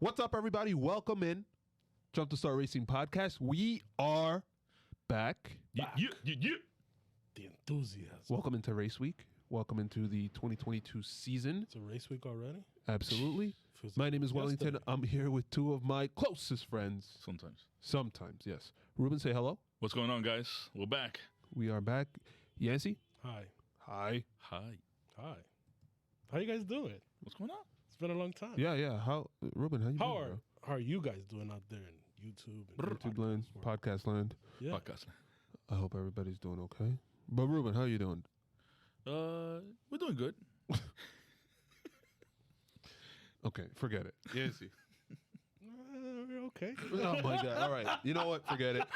What's up, everybody? Welcome in Jump to Start Racing podcast. We are back. The enthusiasm. Welcome into Race Week. Welcome into the 2022 season. It's a race week already? Absolutely. My name is Wellington. I'm here with two of my closest friends. Sometimes, yes. Ruben, say hello. What's going on, guys? We're back. We are back. Yhancy? Hi. Hi. How you guys doing? What's going on? It's been a long time. Yeah. Ruben, how you doing, bro? How are you guys doing out there in YouTube? And YouTube land, podcast land. Yeah. Podcast. I hope everybody's doing okay. But Ruben, how you doing? We're doing good. Okay, forget it. Yhancy. Okay. Oh my God. All right. You know what? Forget it.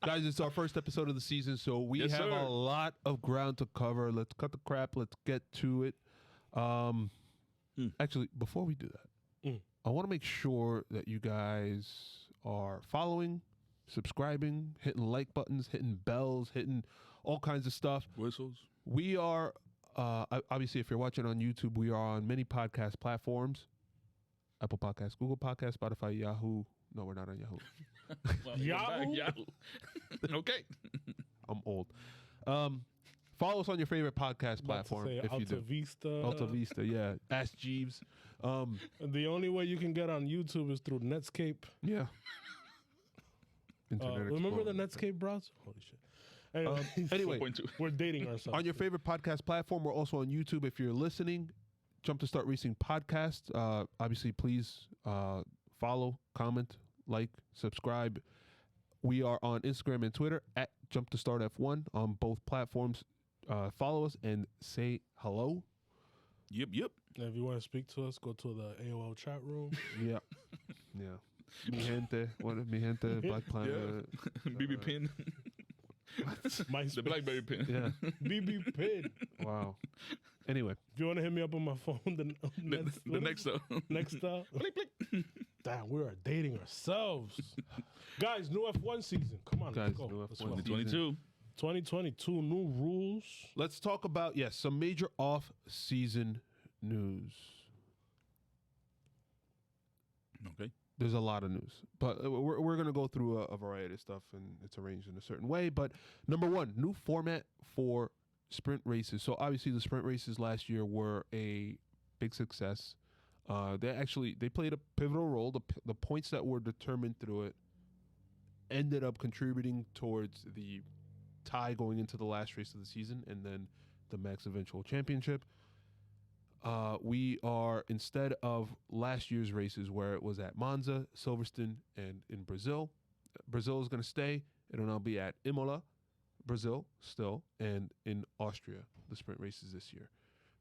Guys, it's our first episode of the season, so we have sir. a lot of ground to cover. Let's cut the crap. Let's get to it. Actually, before we do that, I want to make sure that you guys are following, subscribing, hitting like buttons, hitting bells, hitting all kinds of stuff. Whistles. We are, obviously, if you're watching on YouTube, we are on many podcast platforms. Apple Podcasts, Google Podcasts, Spotify, Yahoo. No, we're not on Yahoo. Well, Yahoo? Yahoo. Okay. I'm old. Follow us on your favorite podcast platform if you do. Alta Vista, yeah. Ask Jeeves. The only way you can get on YouTube is through Netscape. Yeah. Internet Remember the Explorer. Netscape browser? Holy shit. Anyway, 4.2. We're dating ourselves. on your favorite podcast platform, we're also on YouTube. If you're listening, Jump to Start Racing podcast. Obviously, please follow, comment, like, subscribe. We are on Instagram and Twitter at Jump to Start F1 on both platforms. Follow us and say hello. Yep. And if you want to speak to us, go to the AOL chat room. Yeah. Mi gente, mi gente, Black Planet. BB pin. The BlackBerry pin. Yeah. BB Pin. Wow. Anyway, If you want to hit me up on my phone, The next up. Next up. Blick, blick. Damn, we are dating ourselves. Guys, new F1 season. Come on, Guys, let's go. new Let's F1 go. season. 2022. 2022, new rules. let's talk about, some major off-season news. Okay. There's a lot of news, but we're going to go through a variety of stuff, and it's arranged in a certain way. But number one, new format for sprint races. So obviously the sprint races last year were a big success. They played a pivotal role. The points that were determined through it ended up contributing towards the tie going into the last race of the season, and then the Max eventual championship. We are, instead of last year's races where it was at Monza, Silverstone, and in Brazil. Brazil is going to stay. It'll now be at Imola, Brazil still, and in Austria, the sprint races this year.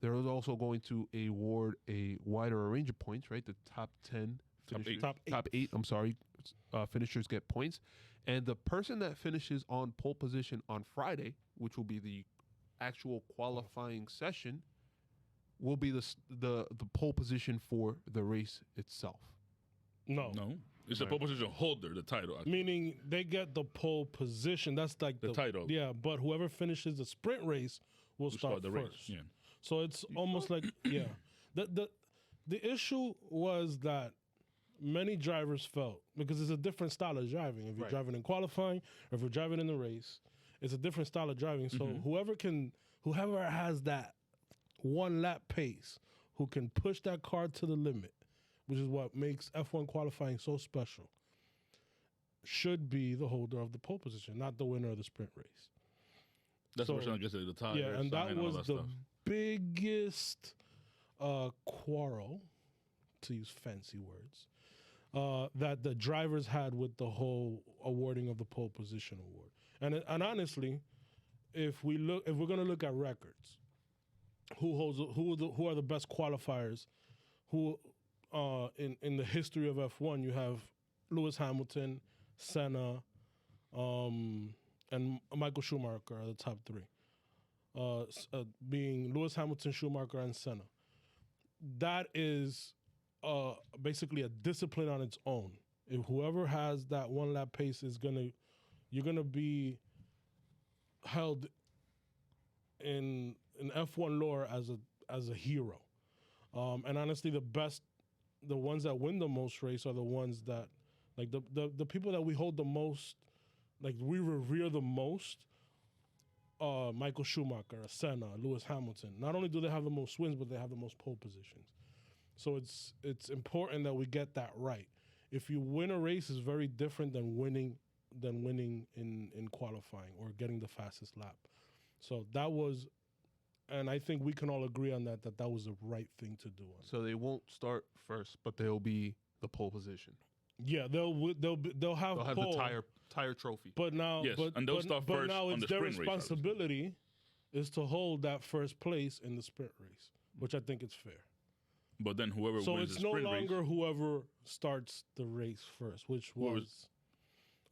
They're also going to award a wider range of points, right? The top 10 finishers, top eight, finishers get points. And the person that finishes on pole position on Friday, which will be the actual qualifying session, will be the pole position for the race itself. No. It's the pole position holder, the title. Meaning they get the pole position. That's like The title. Yeah, but whoever finishes the sprint race will start the first. race. Yeah. So it's almost like, yeah. The issue was that many drivers felt, because it's a different style of driving. If you're driving in qualifying or if you're driving in the race, it's a different style of driving. So whoever has that one lap pace, who can push that car to the limit, which is what makes F1 qualifying so special, should be the holder of the pole position, not the winner of the sprint race. That's what I guess the tires. Yeah, and that was the stuff. biggest quarrel, to use fancy words, that the drivers had with the whole awarding of the pole position award. And honestly, if we're going to look at records, who are the best qualifiers? Who in the history of F1, you have Lewis Hamilton, Senna, and Michael Schumacher are the top three. Being Lewis Hamilton, Schumacher, and Senna. That is basically a discipline on its own. If whoever has that one lap pace you're gonna be held in F1 lore as a hero. And honestly, the best the ones that win the most race are the ones that, like the people that we hold the most, like we revere the most. Michael Schumacher, Senna, Lewis Hamilton. Not only do they have the most wins, but they have the most pole positions. So it's important that we get that right. If you win a race, is very different than winning in qualifying or getting the fastest lap. So that was, and I think we can all agree on that was the right thing to do. So they won't start first, but they'll be the pole position. Yeah, they'll have the tire trophy. But now, Yes, and they'll start but first now on it's the their sprint race, responsibility is to hold that first place in the sprint race, which I think is fair. But then whoever So wins it's the no sprint longer race, whoever starts the race first, which was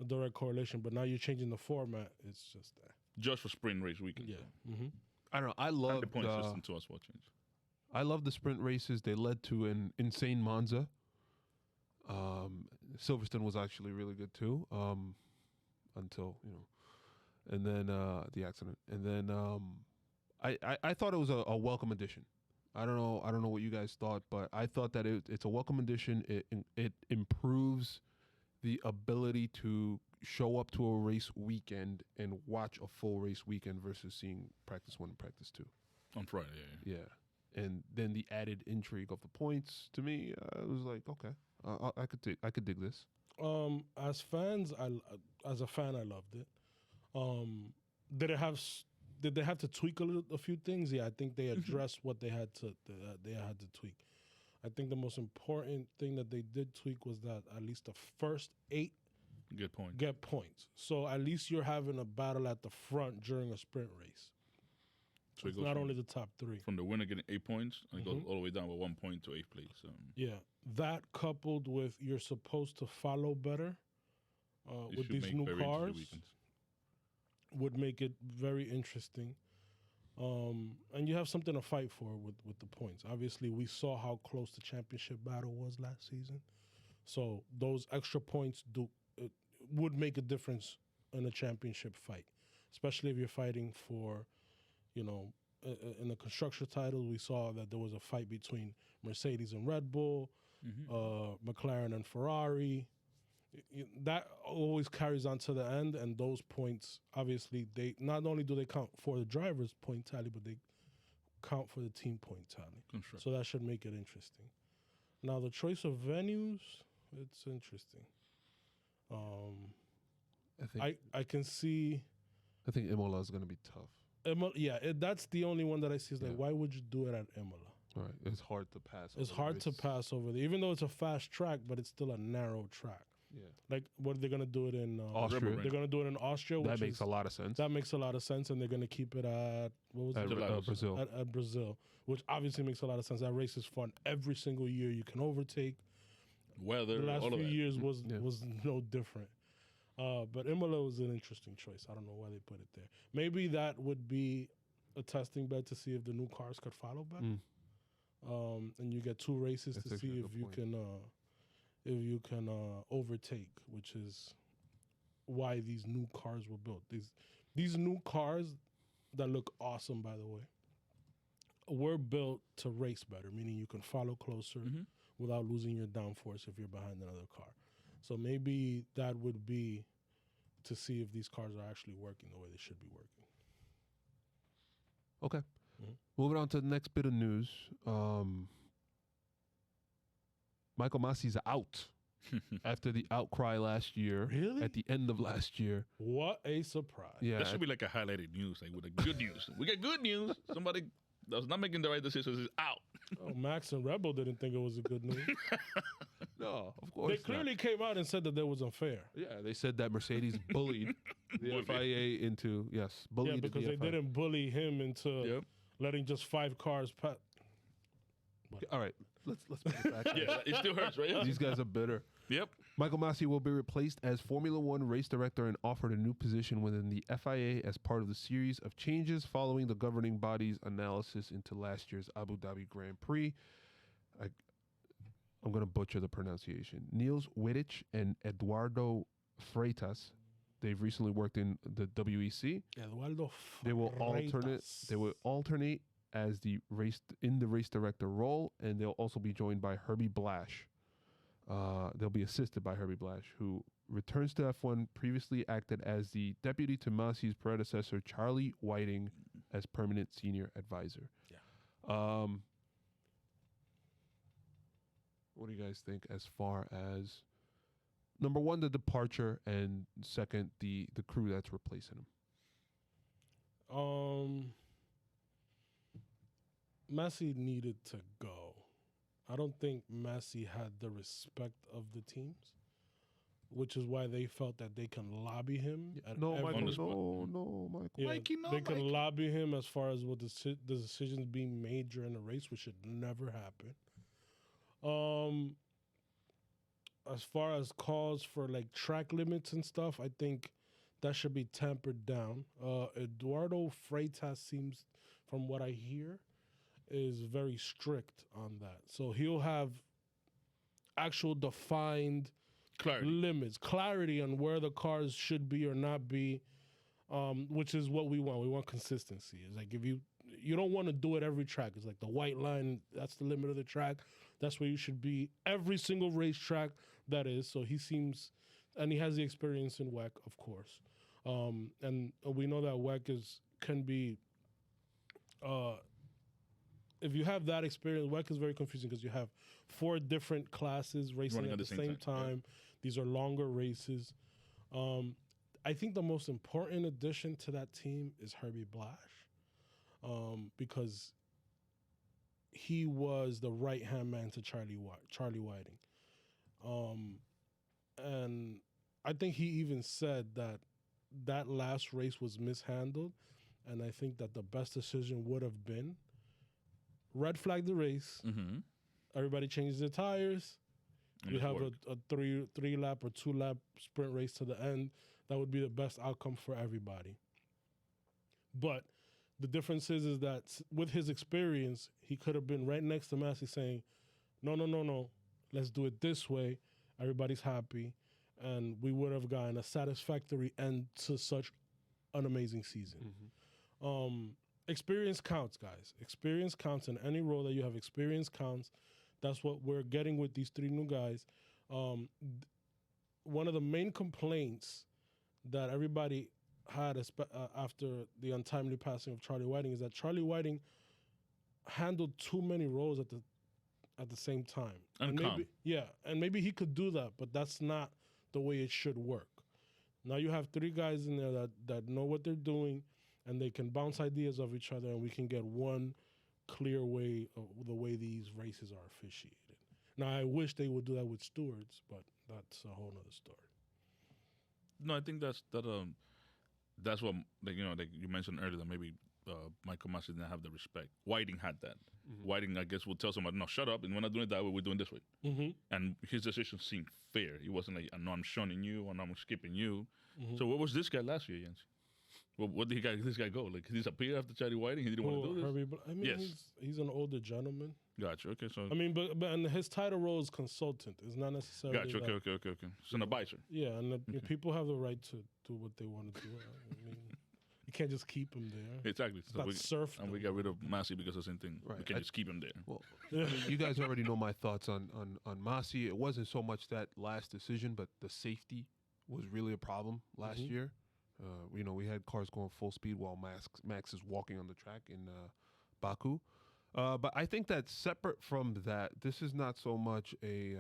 a direct correlation. But now you're changing the format. It's just that. just for sprint race weekend. Yeah. Mm-hmm. I don't know. I And love the point system to us what changed. I love the sprint races. They led to an insane Monza. Silverstone was actually really good too, until and then the accident, and then I thought it was a welcome addition. I don't know what you guys thought, but I thought that it's a welcome addition. It improves the ability to show up to a race weekend and watch a full race weekend versus seeing practice 1 and practice 2 On Friday, yeah. Yeah, and then the added intrigue of the points to me, it was like, okay, I could dig this. As fans, as a fan, I loved it. Did they have to tweak a few things? Yeah, I think they addressed what they had to tweak. I think the most important thing that they did tweak was that at least the first 8 get points. So at least you're having a battle at the front during a sprint race. So it's not only the top 3. From the winner getting 8 points, and it goes all the way down with 1 point to 8th place. Yeah, that coupled with you're supposed to follow better with these new cars would make it very interesting. And you have something to fight for with the points. Obviously, we saw how close the championship battle was last season. So those extra points would make a difference in a championship fight, especially if you're fighting for, in the constructor title, we saw that there was a fight between Mercedes and Red Bull, McLaren and Ferrari. That always carries on to the end, and those points, obviously, they not only do they count for the driver's point tally, but they count for the team point tally. So that should make it interesting. Now, the choice of venues, it's interesting. I can see. I think Imola is going to be tough. That's the only one that I see. Is like, why would you do it at Imola? Right, it's hard to pass. It's hard to pass over there, even though it's a fast track, but it's still a narrow track. Yeah, like what are they gonna do it in Austria? They're gonna do it in Austria. That makes a lot of sense. That makes a lot of sense, and they're gonna keep it at Brazil. At Brazil, which obviously makes a lot of sense. That race is fun every single year. You can overtake. Weather. The last all few of that. years was no different. But Imola was an interesting choice. I don't know why they put it there. Maybe that would be a testing bed to see if the new cars could follow better. And you get 2 races to see if you can overtake, which is why these new cars were built. These new cars that look awesome, by the way, were built to race better, meaning you can follow closer without losing your downforce if you're behind another car. So maybe that would be to see if these cars are actually working the way they should be working. Okay. Moving on to the next bit of news. Michael Massi's out after the outcry last year. Really? At the end of last year. What a surprise. Yeah, that should be like a highlighted news, like with the good news. We get good news. Somebody that's not making the right decisions is out. Oh, Max and Rebel didn't think it was a good news. No, of course They clearly came out and said that that was unfair. Yeah, they said that Mercedes bullied the FIA into, bullied because the they FIA. didn't bully him into letting just 5 cars pass. All right, let's put it back. Yeah, it still hurts, right? These guys are bitter. Yep. Michael Masi will be replaced as Formula One race director and offered a new position within the FIA as part of the series of changes following the governing body's analysis into last year's Abu Dhabi Grand Prix. I'm going to butcher the pronunciation. Niels Wittich and Eduardo Freitas, they've recently worked in the WEC. Eduardo They will alternate as the race director role, and they'll also be joined by Herbie Blash. They'll be assisted by Herbie Blash, who returns to F1, previously acted as the deputy to Massey's predecessor, Charlie Whiting, as permanent senior advisor. Yeah. What do you guys think as far as, number one, the departure, and second, the crew that's replacing him? Massey needed to go. I don't think Massey had the respect of the teams, which is why they felt that they can lobby him. No, Michael. On the spot. No, Michael. Yeah, Mikey, no, they can Mikey. lobby him as far as what the decisions being made during the race, which should never happen. As far as calls for like track limits and stuff, I think that should be tempered down. Eduardo Freitas seems, from what I hear, is very strict on that. So he'll have actual defined limits, clarity on where the cars should be or not be, which is what we want. We want consistency. It's like if you don't want to do it every track. It's like the white line, that's the limit of the track. That's where you should be every single racetrack that is. So he seems, and he has the experience in WEC, of course. And we know that WEC can be, if you have that experience, WEC is very confusing because you have 4 different classes racing Running at the same time. Yeah. These are longer races. I think the most important addition to that team is Herbie Blash, because he was the right-hand man to Charlie Whiting. And I think he even said that last race was mishandled, and I think that the best decision would have been red flag the race. Mm-hmm. Everybody changes their tires. You have a 3-lap or 2-lap sprint race to the end. That would be the best outcome for everybody. But the difference is that with his experience, he could have been right next to Massey saying, no, let's do it this way. Everybody's happy. And we would have gotten a satisfactory end to such an amazing season. Mm-hmm. Experience counts, guys. Experience counts in any role that you have. Experience counts. That's what we're getting with these 3 new guys. One of the main complaints that everybody had after the untimely passing of Charlie Whiting is that Charlie Whiting handled too many roles at the same time. And maybe he could do that, but that's not the way it should work. Now you have 3 guys in there that know what they're doing, and they can bounce ideas off each other, and we can get one clear way of the way these races are officiated. Now, I wish they would do that with stewards, but that's a whole nother story. No, I think that's what, like you mentioned earlier, that maybe Michael Massey didn't have the respect. Whiting had that. Mm-hmm. Whiting, I guess, would tell somebody, no, shut up, and we're not doing it that way, we're doing it this way. Mm-hmm. And his decision seemed fair. He wasn't like, no, I'm shunning you, and I'm skipping you. Mm-hmm. So what was this guy last year, Yhancy? Well, what did this guy go? Like, he disappeared after Charlie Whiting? He didn't want to do this? Herbie, I mean, Yes. he's an older gentleman. Gotcha, okay. So I mean, but and his title role is consultant. It's not necessarily. gotcha, okay. It's an advisor. Yeah, and people have the right to do what they want to do. I mean, you can't just keep him there. Exactly. It's not serfdom. And we got rid of Massey because of the same thing. Right. We can't just keep him there. Well, I mean, you guys already know my thoughts on Massey. It wasn't so much that last decision, but the safety was really a problem last year. We had cars going full speed while Max is walking on the track in Baku. But I think that separate from that, this is not so much a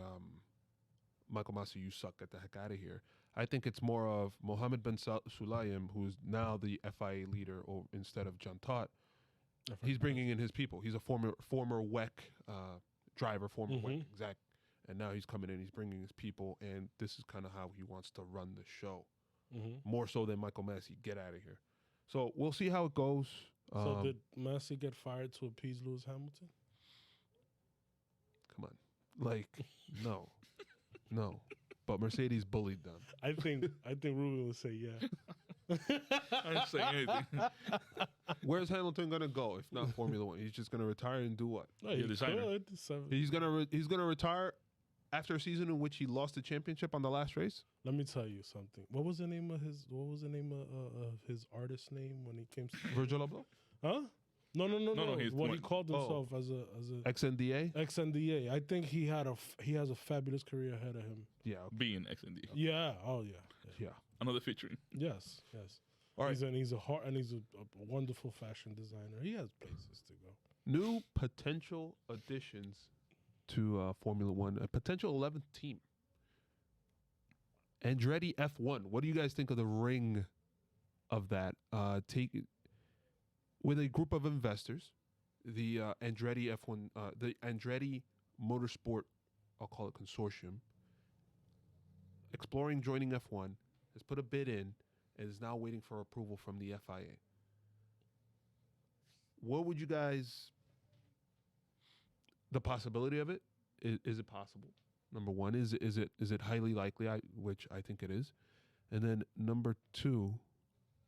Michael Massey, you suck, get the heck out of here. I think it's more of Mohammed Ben Sulayem, who's now the FIA leader instead of John Todt. He's bringing in his people. He's a former WEC driver, former WEC exec, and now he's coming in. He's bringing his people, and this is kind of how he wants to run the show. More so than Michael Massey. Get out of here. So we'll see how it goes. So did Massey get fired to appease Lewis Hamilton? Come on, like no. But Mercedes bullied them. I think Ruben would say yeah. I didn't say anything. Where's Hamilton gonna go if not Formula One? He's just gonna retire and do what? No, he could. He's gonna retire after a season in which he lost the championship on the last race. Let me tell you something. What was the name of his artist name when he came to Virgil Abloh? Huh? No. No, he's What he 20. called himself as a XNDA. XNDA. I think he has a fabulous career ahead of him. Yeah. Okay. Being XND. Yeah. Oh yeah. Yeah. Another featuring. Yes. All right. He's a wonderful fashion designer. He has places to go. New potential additions to Formula One. A potential 11th team. Andretti F1. What do you guys think of the ring of that? With a group of investors, the Andretti F1, the Andretti Motorsport, I'll call it consortium, exploring joining F1, has put a bid in and is now waiting for approval from the FIA. What would you guys? The possibility of it is it possible? Number one, is it highly likely? Which I think it is, and then number two,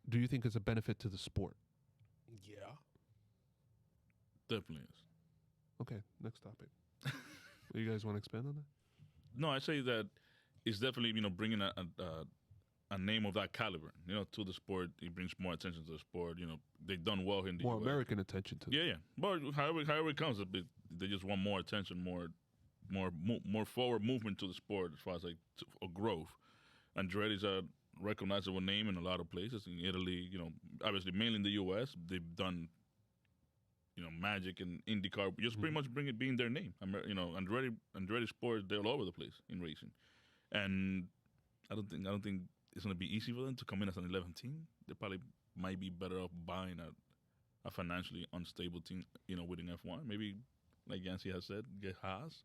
do you think it's a benefit to the sport? Yeah. Definitely is. Okay, next topic. You guys want to expand on that? No, I say that it's definitely bringing a name of that caliber to the sport. It brings more attention to the sport. They've done well in the More US. American attention to. Yeah. But however it comes, they just want more attention, more forward movement to the sport as far as a growth. Andretti's a recognizable name in a lot of places in Italy. Obviously mainly in the U.S. They've done magic and IndyCar, just pretty much being their name. Andretti Sport, they're all over the place in racing, and I don't think it's going to be easy for them to come in as an 11th team. They probably might be better off buying a financially unstable team, within F1. Maybe, like Yhancy has said, get Haas,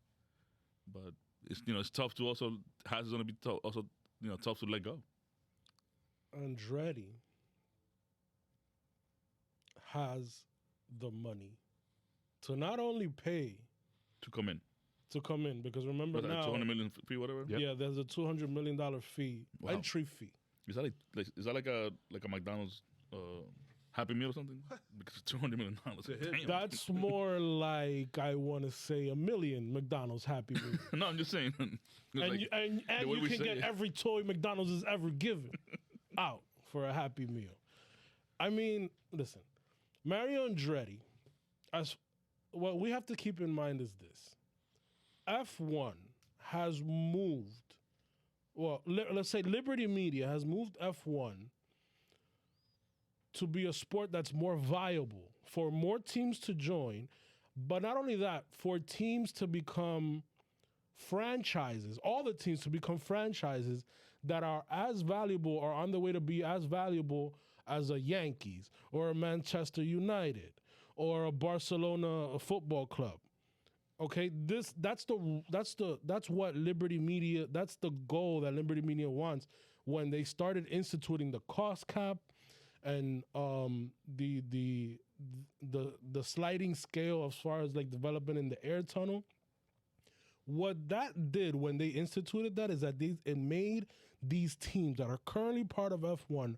but it's tough to also. Haas is going to be tough to let go. Andretti has the money to not only pay To come in. because remember What's that, now, 200 million fee, whatever. Yep. yeah, there's a $200 million fee, Wow. entry fee. Is that like a McDonald's Happy Meal or something? Because it's $200 million. Damn. That's more like, I want to say, $1 million McDonald's Happy Meal. No, I'm just saying. and you can get it. every toy McDonald's has ever given out for a Happy Meal. I mean, listen, Mario Andretti, what we have to keep in mind is this. F1 has moved, let's say Liberty Media has moved F1 to be a sport that's more viable, for more teams to join, but not only that, for teams to become franchises, all the teams to become franchises that are as valuable or on the way to be as valuable as a Yankees or a Manchester United or a Barcelona football club. Okay, that's what Liberty Media, that's the goal that Liberty Media wants when they started instituting the cost cap and the sliding scale as far as like development in the air tunnel. What that did when they instituted that is that it made these teams that are currently part of F1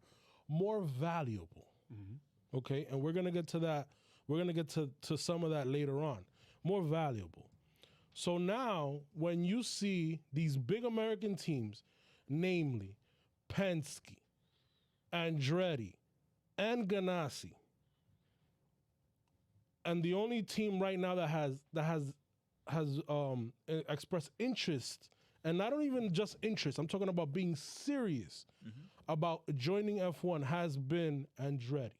more valuable. Mm-hmm. Okay, and we're gonna get to that. We're gonna get to some of that later on. More valuable. So now, when you see these big American teams, namely Penske, Andretti, and Ganassi, and the only team right now that has expressed interest, and not even just interest, I'm talking about being serious about joining F1, has been Andretti.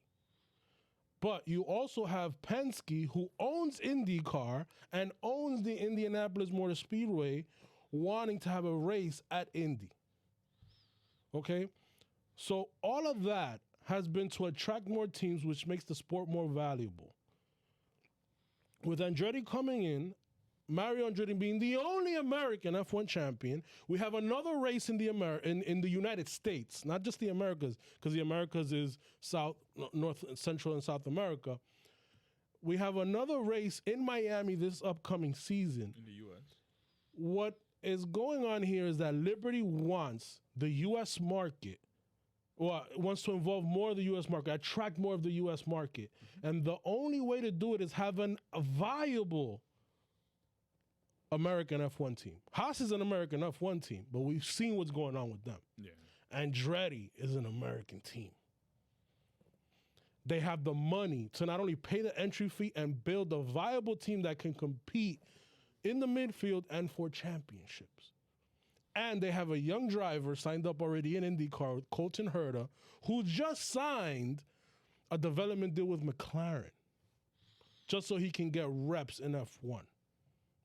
But you also have Penske, who owns IndyCar and owns the Indianapolis Motor Speedway, wanting to have a race at Indy. Okay? So all of that has been to attract more teams, which makes the sport more valuable. With Andretti coming in, Mario Andretti being the only American F1 champion, we have another race in the in the United States, not just the Americas, because the Americas is South, North, Central, and South America. We have another race in Miami this upcoming season. In the U.S. What is going on here is that Liberty wants the U.S. market, wants to involve more of the U.S. market, attract more of the U.S. market. And the only way to do it is have a viable American F1 team. Haas is an American F1 team, but we've seen what's going on with them. Yeah. Andretti is an American team. they have the money to not only pay the entry fee and build a viable team that can compete in the midfield and for championships. And they have a young driver signed up already in IndyCar, Colton Herta, who just signed a development deal with McLaren just so he can get reps in F1.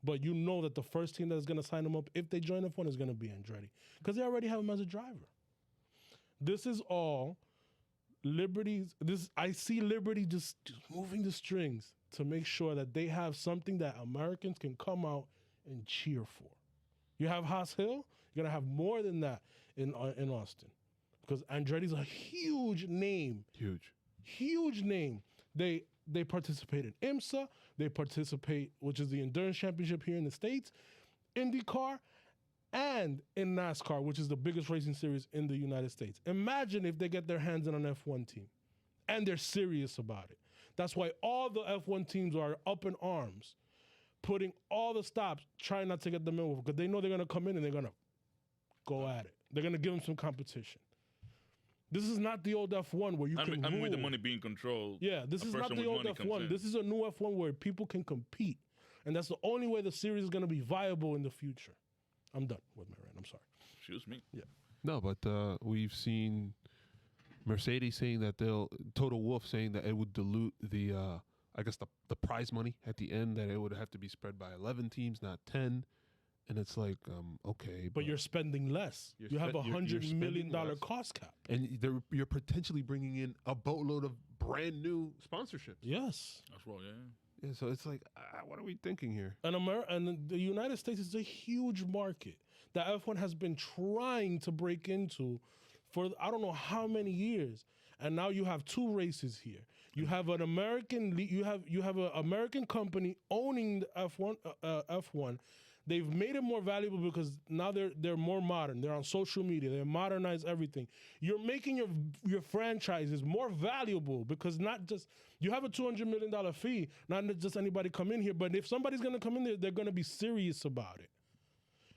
But you know that the first team that's going to sign him up, if they join F1, is going to be Andretti because they already have him as a driver. This is all Liberty's. I see Liberty just moving the strings to make sure that they have something that Americans can come out and cheer for. You have Haas Hill, you're going to have more than that in Austin because Andretti's a huge name. Huge name. They participate in IMSA. They participate, which is the Endurance Championship here in the States, IndyCar, and in NASCAR, which is the biggest racing series in the United States. Imagine if they get their hands on an F1 team, and they're serious about it. That's why all the F1 teams are up in arms, putting all the stops, trying not to get them in, because they know they're going to come in and they're going to go at it. They're going to give them some competition. This is not the old F1 where you can rule. with the money being controlled. Yeah, this is not the old F1. This is a new F1 where people can compete. And that's the only way the series is going to be viable in the future. I'm done with my rant. I'm sorry. Excuse me. Yeah. No, but we've seen Mercedes saying that Toto Wolff saying that it would dilute the, I guess, the prize money at the end, that it would have to be spread by 11 teams, not 10. And it's like, okay. But you're spending less. You have $100 million cost cap. And you're potentially bringing in a boatload of brand new sponsorships. Yes. That's right, yeah. Yeah, so it's like, what are we thinking here? And the United States is a huge market that F1 has been trying to break into for I don't know how many years. And now you have two races here. You have an American, you have an American company owning the F1. They've made it more valuable because now they're more modern. They're on social media. They modernize everything. You're making your franchises more valuable because not just you have a $200 million fee, not just anybody come in here. But if somebody's going to come in there, they're going to be serious about it.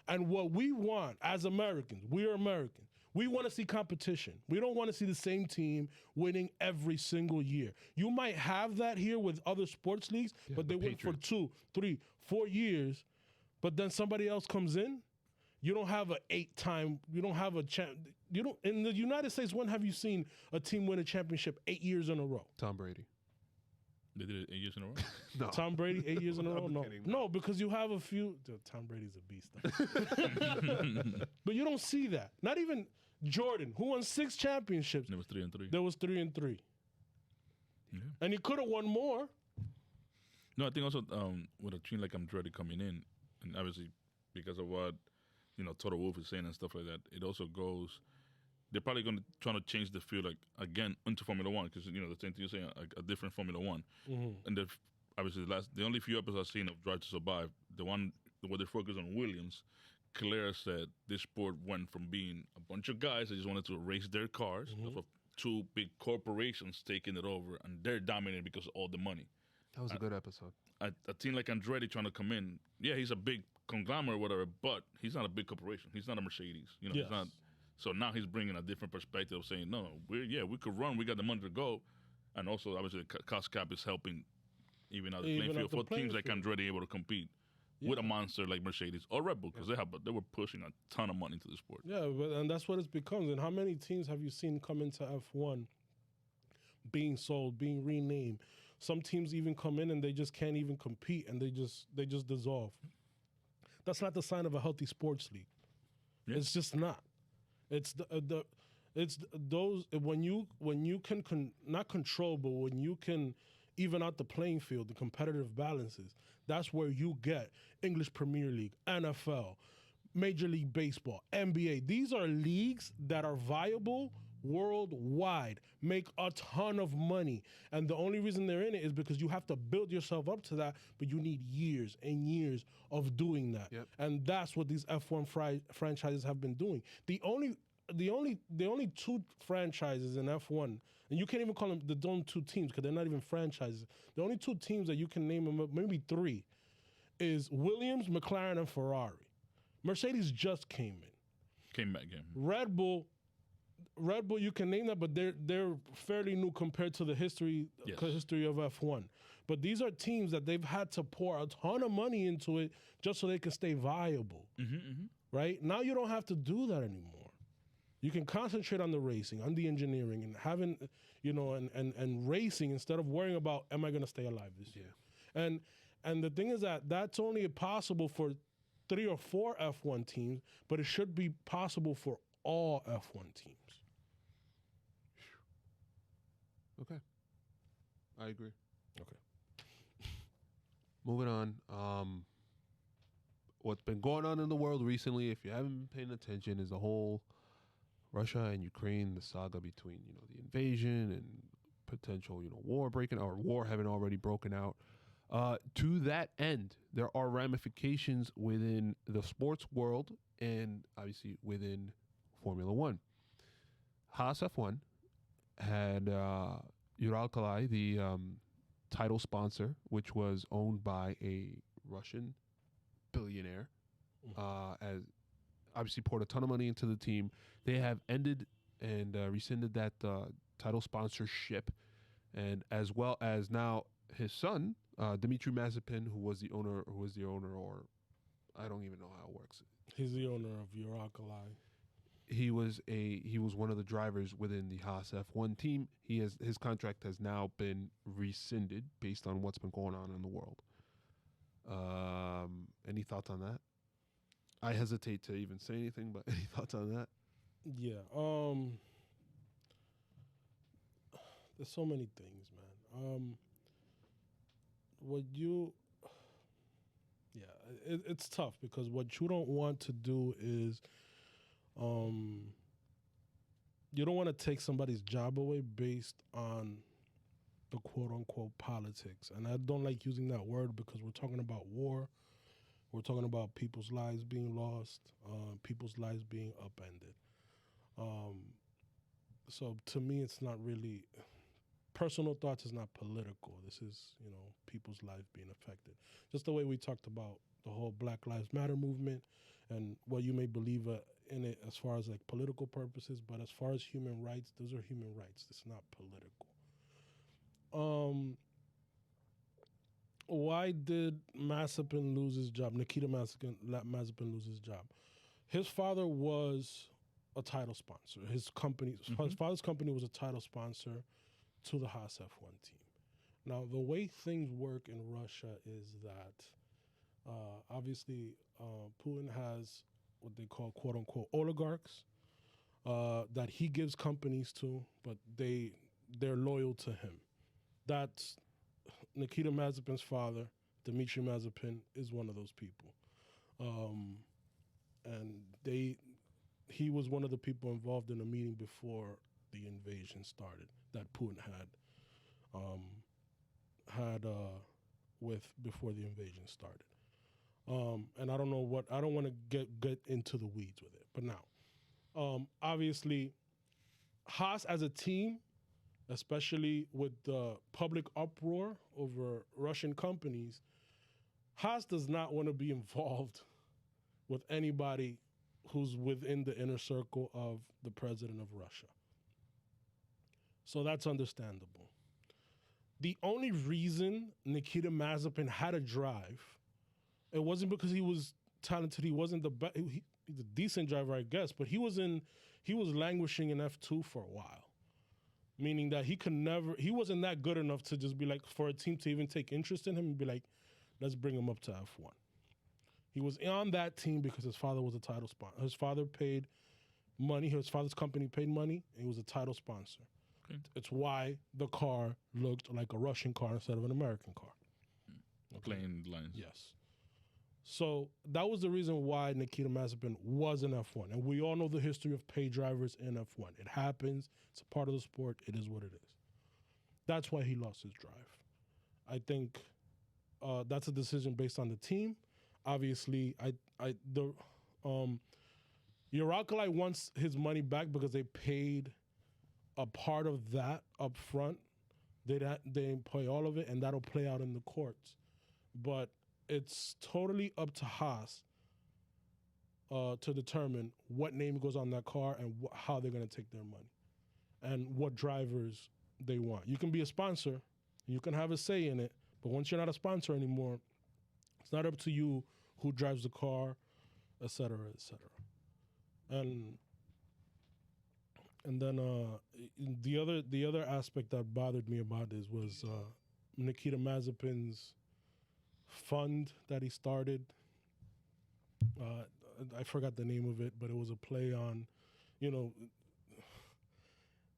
And what we want as Americans, we are Americans. We want to see competition. We don't want to see the same team winning every single year. You might have that here with other sports leagues, but they win for 2, 3, 4 years. But then somebody else comes in, you don't have you don't have a in the United States, when have you seen a team win a championship 8 years in a row? Tom Brady. They did it 8 years in a row? No. Tom Brady, 8 years in a row? No. Kidding. No, because you have a few. Tom Brady's a beast. But you don't see that. Not even Jordan, who won 6 championships. There was 3 and 3. There was 3 and 3. Yeah. And he could have won more. No, I think also with a team like Andretti coming in, and obviously because of what Toto Wolff is saying and stuff like that, it also goes. They're probably going to try to change the field again into Formula One because the same thing you're saying, a different Formula One. Mm-hmm. And obviously the only few episodes I've seen of Drive to Survive, the one where they focus on Williams, Claire said this sport went from being a bunch of guys that just wanted to race their cars, mm-hmm. of 2 big corporations taking it over, and they're dominating because of all the money. That was a good episode. A team like Andretti trying to come in, yeah, he's a big conglomerate or whatever, but he's not a big corporation. He's not a Mercedes. Yes. He's not. So now he's bringing a different perspective of saying, no, we could run. We got the money to go. And also, obviously, the cost cap is helping even out the playing field for teams like Andretti able to compete with a monster like Mercedes or Red Bull because they were pushing a ton of money into the sport. Yeah, and that's what it becomes. And how many teams have you seen come into F1 being sold, being renamed? Some teams even come in and they just can't even compete and they just dissolve. That's not the sign of a healthy sports league. Yeah. It's just not. It's those when you can not control, but when you can even out the playing field, the competitive balances. That's where you get English Premier League, NFL, Major League Baseball, NBA. These are leagues that are viable worldwide, make a ton of money. And the only reason they're in it is because you have to build yourself up to that, but you need years and years of doing that. Yep. And that's what these F1 franchises have been doing. The only 2 franchises in F1, and you can't even call them the only 2 teams because they're not even franchises. The only 2 teams that you can name them, maybe 3, is Williams, McLaren, and Ferrari. Mercedes just came back in. Yeah. Red Bull, Red Bull, you can name that, but they're fairly new compared to the history Yes. history of F1. But these are teams that they've had to pour a ton of money into it just so they can stay viable. Right? Now you don't have to do that anymore. You can concentrate on the racing, on the engineering, and having, and racing instead of worrying about, am I going to stay alive this year? And the thing is that that's only possible for 3 or 4 F1 teams, but it should be possible for all F1 teams. Okay. I agree. Okay. Moving on. What's been going on in the world recently, if you haven't been paying attention, is the whole Russia and Ukraine, the saga between, the invasion and potential, war having already broken out. To that end, there are ramifications within the sports world and obviously within Formula One. Haas F1 had Uralkali, the title sponsor, which was owned by a Russian billionaire, as obviously poured a ton of money into the team. They have ended and rescinded that title sponsorship, and as well as now his son, Dmitry Mazepin, who was the owner, or I don't even know how it works. He's the owner of Uralkali. He was one of the drivers within the Haas F1 team. His contract has now been rescinded based on what's been going on in the world. Any thoughts on that? I hesitate to even say anything, but any thoughts on that? Yeah. There's so many things, man. It's tough because what you don't want to do is, you don't want to take somebody's job away based on the quote-unquote politics. And I don't like using that word because we're talking about war. We're talking about people's lives being lost, people's lives being upended. So to me, it's not really, personal thoughts is not political. This is, people's lives being affected. Just the way we talked about the whole Black Lives Matter movement and what you may believe in it as far as like political purposes, but as far as human rights, those are human rights. It's not political. Why did Mazepin lose his job? Nikita Mazepin lose his job. His father was a title sponsor. His father's company was a title sponsor to the Haas F1 team. Now, the way things work in Russia is that obviously Putin has what they call quote-unquote oligarchs that he gives companies to, but they're loyal to him. That's Nikita Mazepin's father, Dmitry Mazepin, is one of those people. And he was one of the people involved in a meeting before the invasion started that Putin had before the invasion started. And I don't want to get into the weeds with it. But now, obviously, Haas as a team, especially with the public uproar over Russian companies, Haas does not want to be involved with anybody who's within the inner circle of the president of Russia. So that's understandable. The only reason Nikita Mazepin had a drive, it wasn't because he was talented. He wasn't the best. He's a decent driver, I guess, but he was languishing in F2 for a while. Meaning that he wasn't that good enough to just be like, for a team to even take interest in him and be like, let's bring him up to F1. He was on that team because his father was a title sponsor. His father paid money. His father's company paid money, and he was a title sponsor. Okay. It's why the car looked like a Russian car instead of an American car. Okay. Plain lines. Yes. So that was the reason why Nikita Mazepin was in F1. And we all know the history of pay drivers in F1. It happens. It's a part of the sport. It is what it is. That's why he lost his drive. I think that's a decision based on the team. Obviously, Uralkali wants his money back because they paid a part of that up front. They didn't pay all of it, and that'll play out in the courts. But it's totally up to Haas to determine what name goes on that car and how they're going to take their money and what drivers they want. You can be a sponsor, you can have a say in it, but once you're not a sponsor anymore, it's not up to you who drives the car, et cetera, et cetera. And then the other aspect that bothered me about this was Nikita Mazepin's fund that he started. I forgot the name of it, but it was a play on,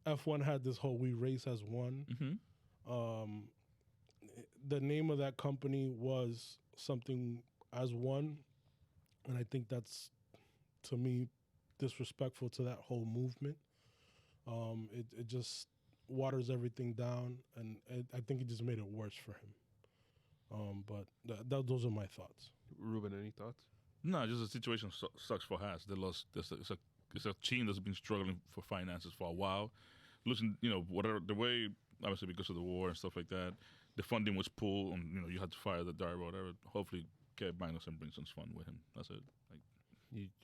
F1 had this whole "We Race as One." Mm-hmm. The name of that company was something as one, and I think that's, to me, disrespectful to that whole movement. It just waters everything down, and I think it just made it worse for him. But those are my thoughts. Ruben, any thoughts? No, just the situation sucks for Haas. They lost. It's a team that's been struggling for finances for a while. Losing, whatever the way, obviously because of the war and stuff like that, the funding was pulled, and you had to fire the driver or whatever. Hopefully, Kevin Magnussen brings some fun with him. That's it.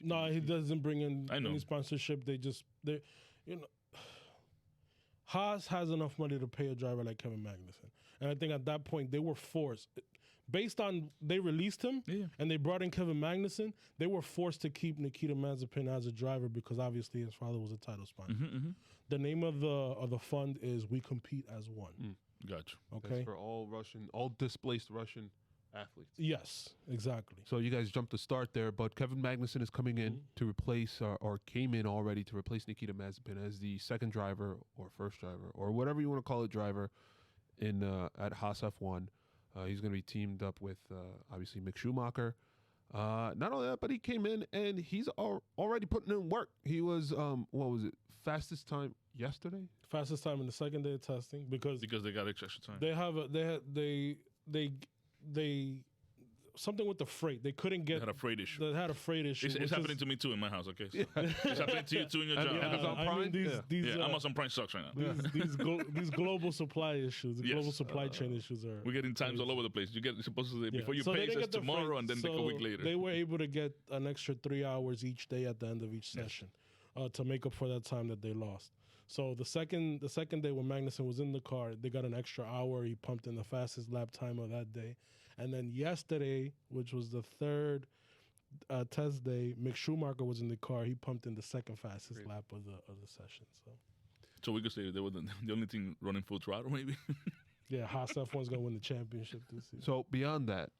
No, he doesn't bring in any sponsorship. They Haas has enough money to pay a driver like Kevin Magnussen, and I think at that point they were forced. Based on they released him and they brought in Kevin Magnussen, they were forced to keep Nikita Mazepin as a driver because obviously his father was a title sponsor. Mm-hmm, mm-hmm. The name of the fund is "We Compete as One." Gotcha. Okay, that's for all displaced Russian athletes. Yes, exactly. So you guys jumped the start there, but Kevin Magnussen is coming in to replace, or came in already to replace Nikita Mazepin as the second driver or first driver or whatever you want to call it, driver in at Haas F1. He's going to be teamed up with, obviously, Mick Schumacher. Not only that, but he came in and he's already putting in work. He was, what was it, fastest time yesterday? Fastest time in the second day of testing because they got extra time. They something with the freight. They couldn't get. They had a freight issue. They had a freight issue. It's happening to me too in my house. Okay, so it's happening to you too in your job. Amazon Prime? Amazon Prime sucks right now. These global supply issues, global supply chain issues are. We're getting times all over the place. You're supposed to before you pay, it says tomorrow, and then like a week later. They were able to get an extra 3 hours each day at the end of each session to make up for that time that they lost. So the second day when Magnussen was in the car, they got an extra hour. He pumped in the fastest lap time of that day. And then yesterday, which was the third test day, Mick Schumacher was in the car. He pumped in the second fastest lap of the session. So we could say they were the only team running full throttle, maybe. Yeah, Haas F1's going to win the championship this season. So beyond that,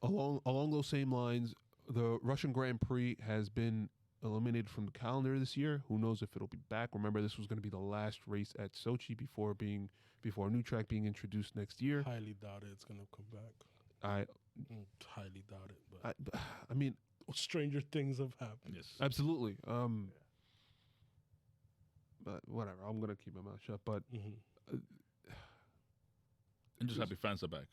along those same lines, the Russian Grand Prix has been eliminated from the calendar this year. Who knows if it'll be back? Remember, this was going to be the last race at Sochi before a new track being introduced next year. Highly doubt it. It's going to come back. I highly doubt it. But I mean, stranger things have happened. Yes, absolutely. But whatever. I'm going to keep my mouth shut. But I'm just happy fans are back.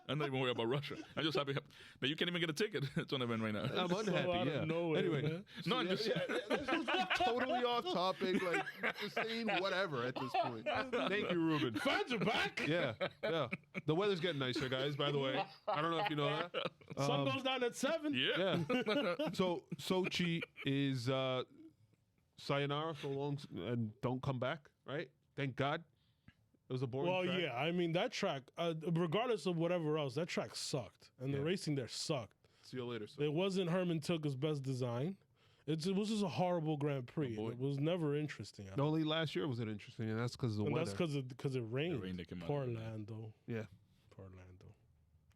I'm not even worried about Russia. I'm just happy that you can't even get a ticket to an event right now. I'm unhappy. Anyway, man. No, I'm just this was totally off topic. Like just saying whatever at this point. Thank you, Ruben. Fans are back. Yeah. The weather's getting nicer, guys. By the way, I don't know if you know that. Sun goes down at 7. Yeah. So Sochi is sayonara so long and don't come back. Right? Thank God. It was a boring track. Well, yeah. I mean, that track, regardless of whatever else, that track sucked. And the racing there sucked. See you later, son. It wasn't Herman Tilke's best design. It was just a horrible Grand Prix. It was never interesting. Only last year was it interesting, and that's because of the weather. That's because it rained. The rain that came out. Poor Lando. Yeah. Poor Lando.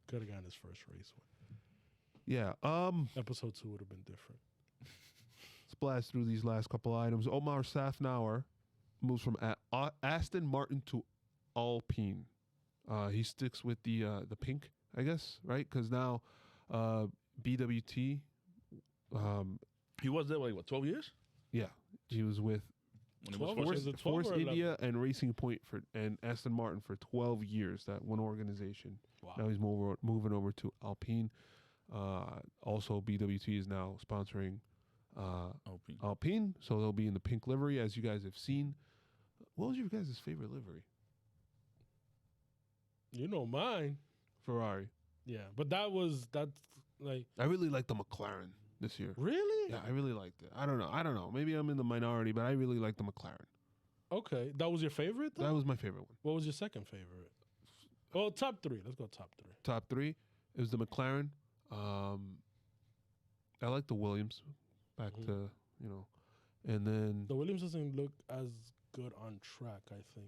Could have gotten his first race win. Yeah. Episode 2 would have been different. Let's blast through these last couple items. Omar Safnauer moves from Aston Martin to Alpine. He sticks with the pink, I guess, right? Because now BWT. He was there, 12 years? Yeah, he was with Force India and Racing Point and Aston Martin for 12 years. That one organization. Wow. Now he's moving over to Alpine. Also, BWT is now sponsoring Alpine, so they'll be in the pink livery, as you guys have seen. What was your guys' favorite livery? You know mine. Ferrari. Yeah, but that's Like, I really like the McLaren this year. really? Yeah, I really liked it. I don't know. Maybe I'm in the minority, but I really like the McLaren. Okay, that was your favorite, though? That was my favorite one. What was your second favorite? Well, top three. Let's go top three. Top three is the McLaren. I like the Williams. Back to, and then The Williams doesn't look as good on track, I think,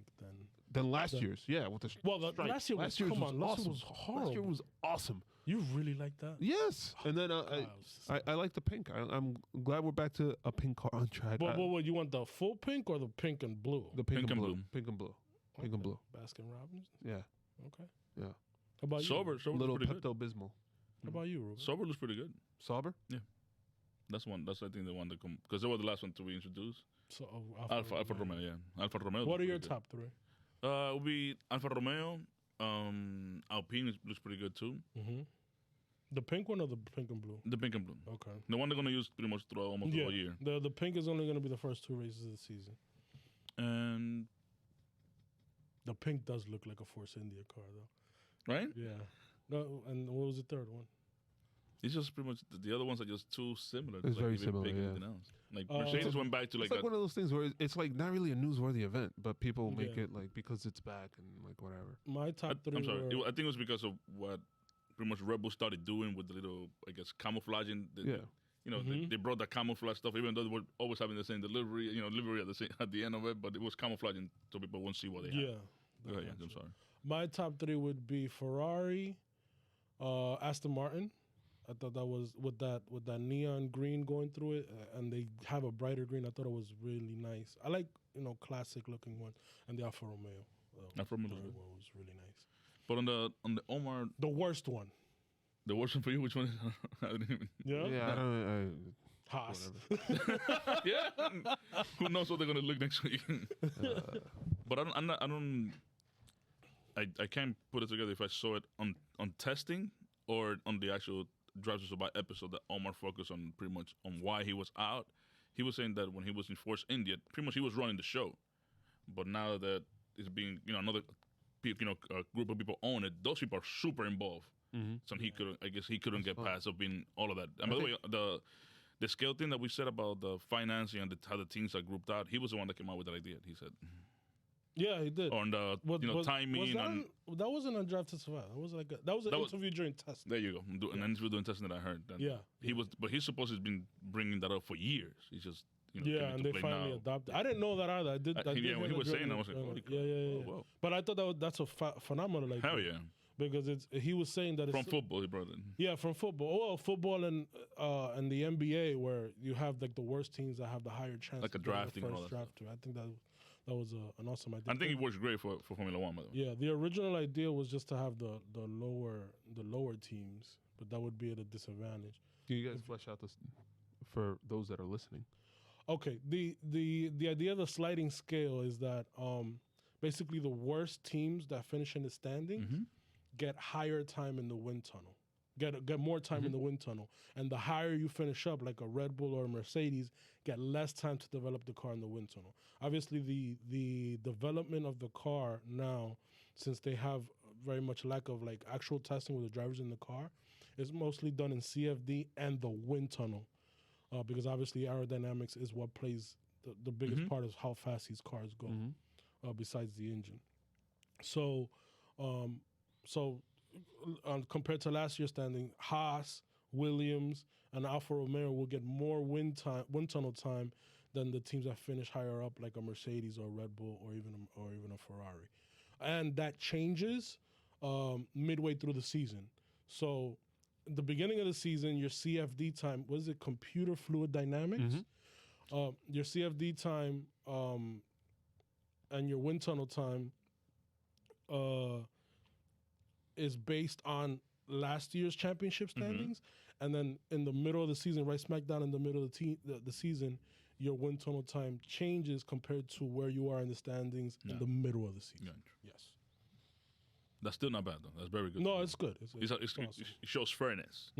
than last year's. Yeah, with the stripes. last year was last year's awesome. Last year horrible. was awesome. You really like that? Yes, and then I like the pink. I'm glad we're back to a pink car on track. But you want the full pink or the pink and blue? The pink and blue. Pink and blue. Pink and blue. Baskin Robbins? Yeah. Okay. Yeah. How about you? Sober Little pretty good. Pepto-Bismol. How about you, Ruben? Sober looks pretty good. Sauber? That's one. That's I think the one that because they were the last one to be introduced. So, Alfa Romeo, yeah. Alfa Romeo. What are your good. top three? It would be Alfa Romeo. Alpine looks pretty good too. Mm-hmm. The pink one or the pink and blue? The pink and blue. Okay. The one they're gonna use pretty much throughout almost the whole year. The pink is only going to be the first two races of the season. And The pink does look like a Force India car, though. right, Yeah. No, and what was the third one? it's just pretty much the other ones are just too similar. It's very even similar, big yeah. anything else. Like Mercedes went back to like It's like one of those things where it's like not really a newsworthy event, but people make Yeah. it like because it's back and like whatever. My top three I'm sorry. were... I think it was because of what pretty much Red Bull started doing with the little, I guess, camouflaging. They brought the camouflage stuff, even though they were always having the same delivery, livery at the end of it, but it was camouflaging so people won't see what they Yeah. have. Go ahead, I'm sorry. My top three would be Ferrari, Aston Martin. I thought that was with that neon green going through it, and they have a brighter green. I thought it was really nice. I like classic looking one, and the Alfa Romeo. Alfa Romeo one was really nice. But on the Omar, The worst one. the worst one for you, which one is I didn't even, Yeah. Yeah, I don't. Haas. yeah. Who knows what they're gonna look next week? But I can't put it together if I saw it on testing or on the actual Drive to Survive episode that Omar focused on pretty much on why he was out. He was saying that when he was in Force India, pretty much he was running the show, but now that it's being another group of people own it, those people are super involved. Mm-hmm. So he couldn't get past of being all of that. And by the way, the scale thing that we said about the financing and how the teams are grouped out, he was the one that came out with that idea. He said, Yeah, he did. on the timing was that and that wasn't on Drive to Survive. That was an interview during testing. there you go. And then he was doing testing that I heard. And Yeah, but he's supposed to have been bringing that up for years. He's just came and into they play finally now. adopted. I didn't know that either. I did. I did Yeah, when hear he was the saying, I was during- like, yeah. oh, wow. But I thought that's a phenomenal idea. Hell yeah. Because he was saying that From it's football, he brought it. yeah, from football. Oh, well, football and the NBA, where you have like the worst teams that have the higher chance, Like a of getting the drafting and all first that draft to. I think that was an awesome idea. I think it works great for Formula One, by the way. Yeah, the original idea was just to have the lower teams, but that would be at a disadvantage. Can you guys flesh out this for those that are listening? Okay, the idea of the sliding scale is that basically the worst teams that finish in the standings get higher time in the wind tunnel, get more time in the wind tunnel, and the higher you finish up, like a Red Bull or a Mercedes, get less time to develop the car in the wind tunnel. Obviously, the development of the car now, since they have very much lack of like actual testing with the drivers in the car, is mostly done in CFD and the wind tunnel. Because obviously aerodynamics is what plays the biggest part of how fast these cars go, besides the engine. So, compared to last year's standing, Haas, Williams, and Alfa Romeo will get more wind tunnel time than the teams that finish higher up, like a Mercedes or a Red Bull or even a Ferrari, and that changes midway through the season. So. The beginning of the season, your CFD time, was it computer fluid dynamics? Your CFD time and your wind tunnel time is based on last year's championship standings. And then in the middle of the season, right smack down in the middle of the season, your wind tunnel time changes compared to where you are in the standings in the middle of the season. Gotcha. Yes. That's still not bad, though. That's very good. No, it's good. It's It shows fairness.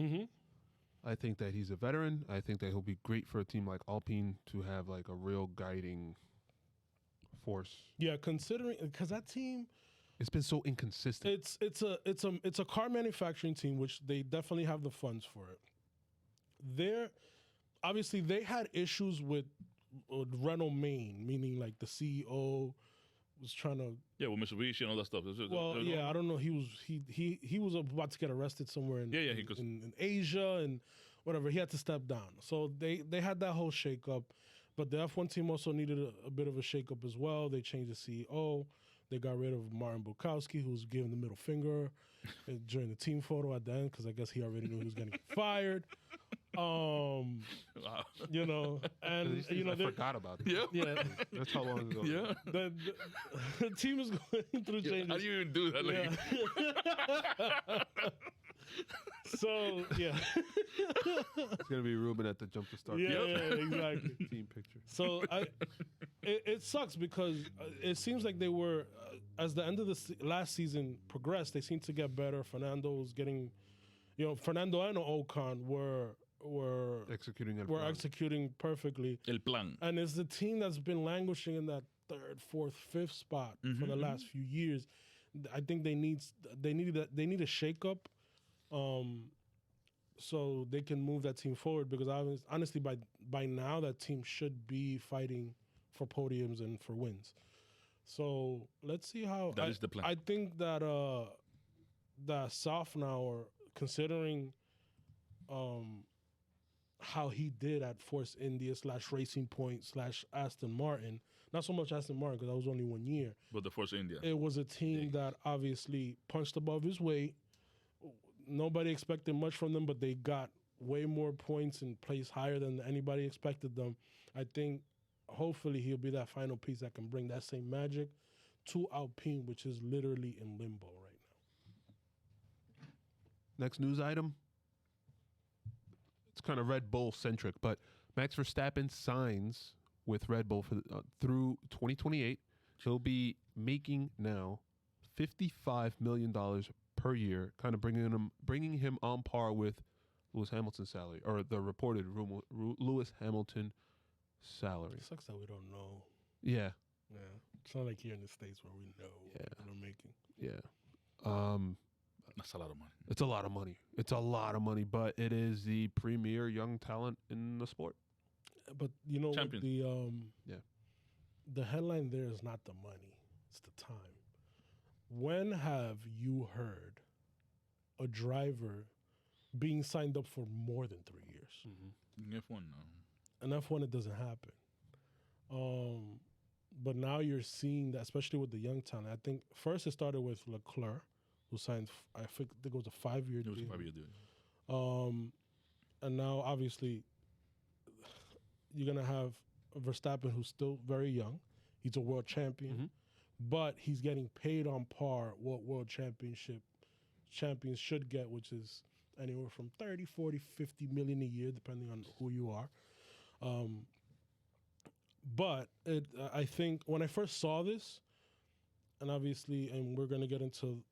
I think that he's a veteran. I think that he'll be great for a team like Alpine to have like a real guiding force. Yeah, considering because that team, It's been so inconsistent. It's a car manufacturing team, which they definitely have the funds for it. Obviously they had issues with Renault Main, meaning like the CEO was trying to with Mitsubishi and all that stuff. I don't know. He was about to get arrested somewhere in Asia and whatever. He had to step down. So they had that whole shakeup, but the F1 team also needed a bit of a shakeup as well. They changed the CEO. They got rid of Martin Bukowski, who was giving the middle finger during the team photo at the end because I guess he already knew he was going to get fired. You know, and you know, I forgot about it. yeah, That's how long ago. Yeah. The team is going through changes. How do you even do that? Like, So yeah, It's gonna be Ruben at the jump to start. yeah, exactly. Team picture. So it sucks because it seems like they were, as the end of the last season progressed, they seemed to get better. Fernando was getting, Fernando and Ocon were executing perfectly. El plan. And it's the team that's been languishing in that third, fourth, fifth spot for the last few years. I think they need a shakeup, so they can move that team forward. Because honestly, by now that team should be fighting for podiums and for wins. So let's see how that is the plan. I think that that Safnauer, considering how he did at Force India / Racing Point / Aston Martin. Not so much Aston Martin because that was only 1 year. But the Force India. It was a team that obviously punched above his weight. Nobody expected much from them, but they got way more points and placed higher than anybody expected them. I think hopefully he'll be that final piece that can bring that same magic to Alpine, which is literally in limbo right now. Next news item. It's kind of Red Bull centric, but Max Verstappen signs with Red Bull for through 2028. He'll be making now $55 million per year, kind of bringing him on par with Lewis Hamilton's salary, or the reported Lewis Hamilton salary. It sucks that we don't know. Yeah. Yeah. It's not like here in the States where we know what they're making. Yeah. That's a lot of money. It's a lot of money. It's a lot of money, but it is the premier young talent in the sport. But you know what, Champion. the headline there is not the money, it's the time. When have you heard a driver being signed up for more than 3 years? Mm-hmm. F1 now. And F1, it doesn't happen. But now you're seeing that, especially with the young talent. I think first it started with Leclerc, who signed, I think it was a 5-year deal. It was a 5-year deal. And now, obviously, you're going to have Verstappen, who's still very young. He's a world champion, but he's getting paid on par what world champions should get, which is anywhere from 30, 40, 50 million a year, depending on who you are. But I think when I first saw this, and obviously, and we're going to get into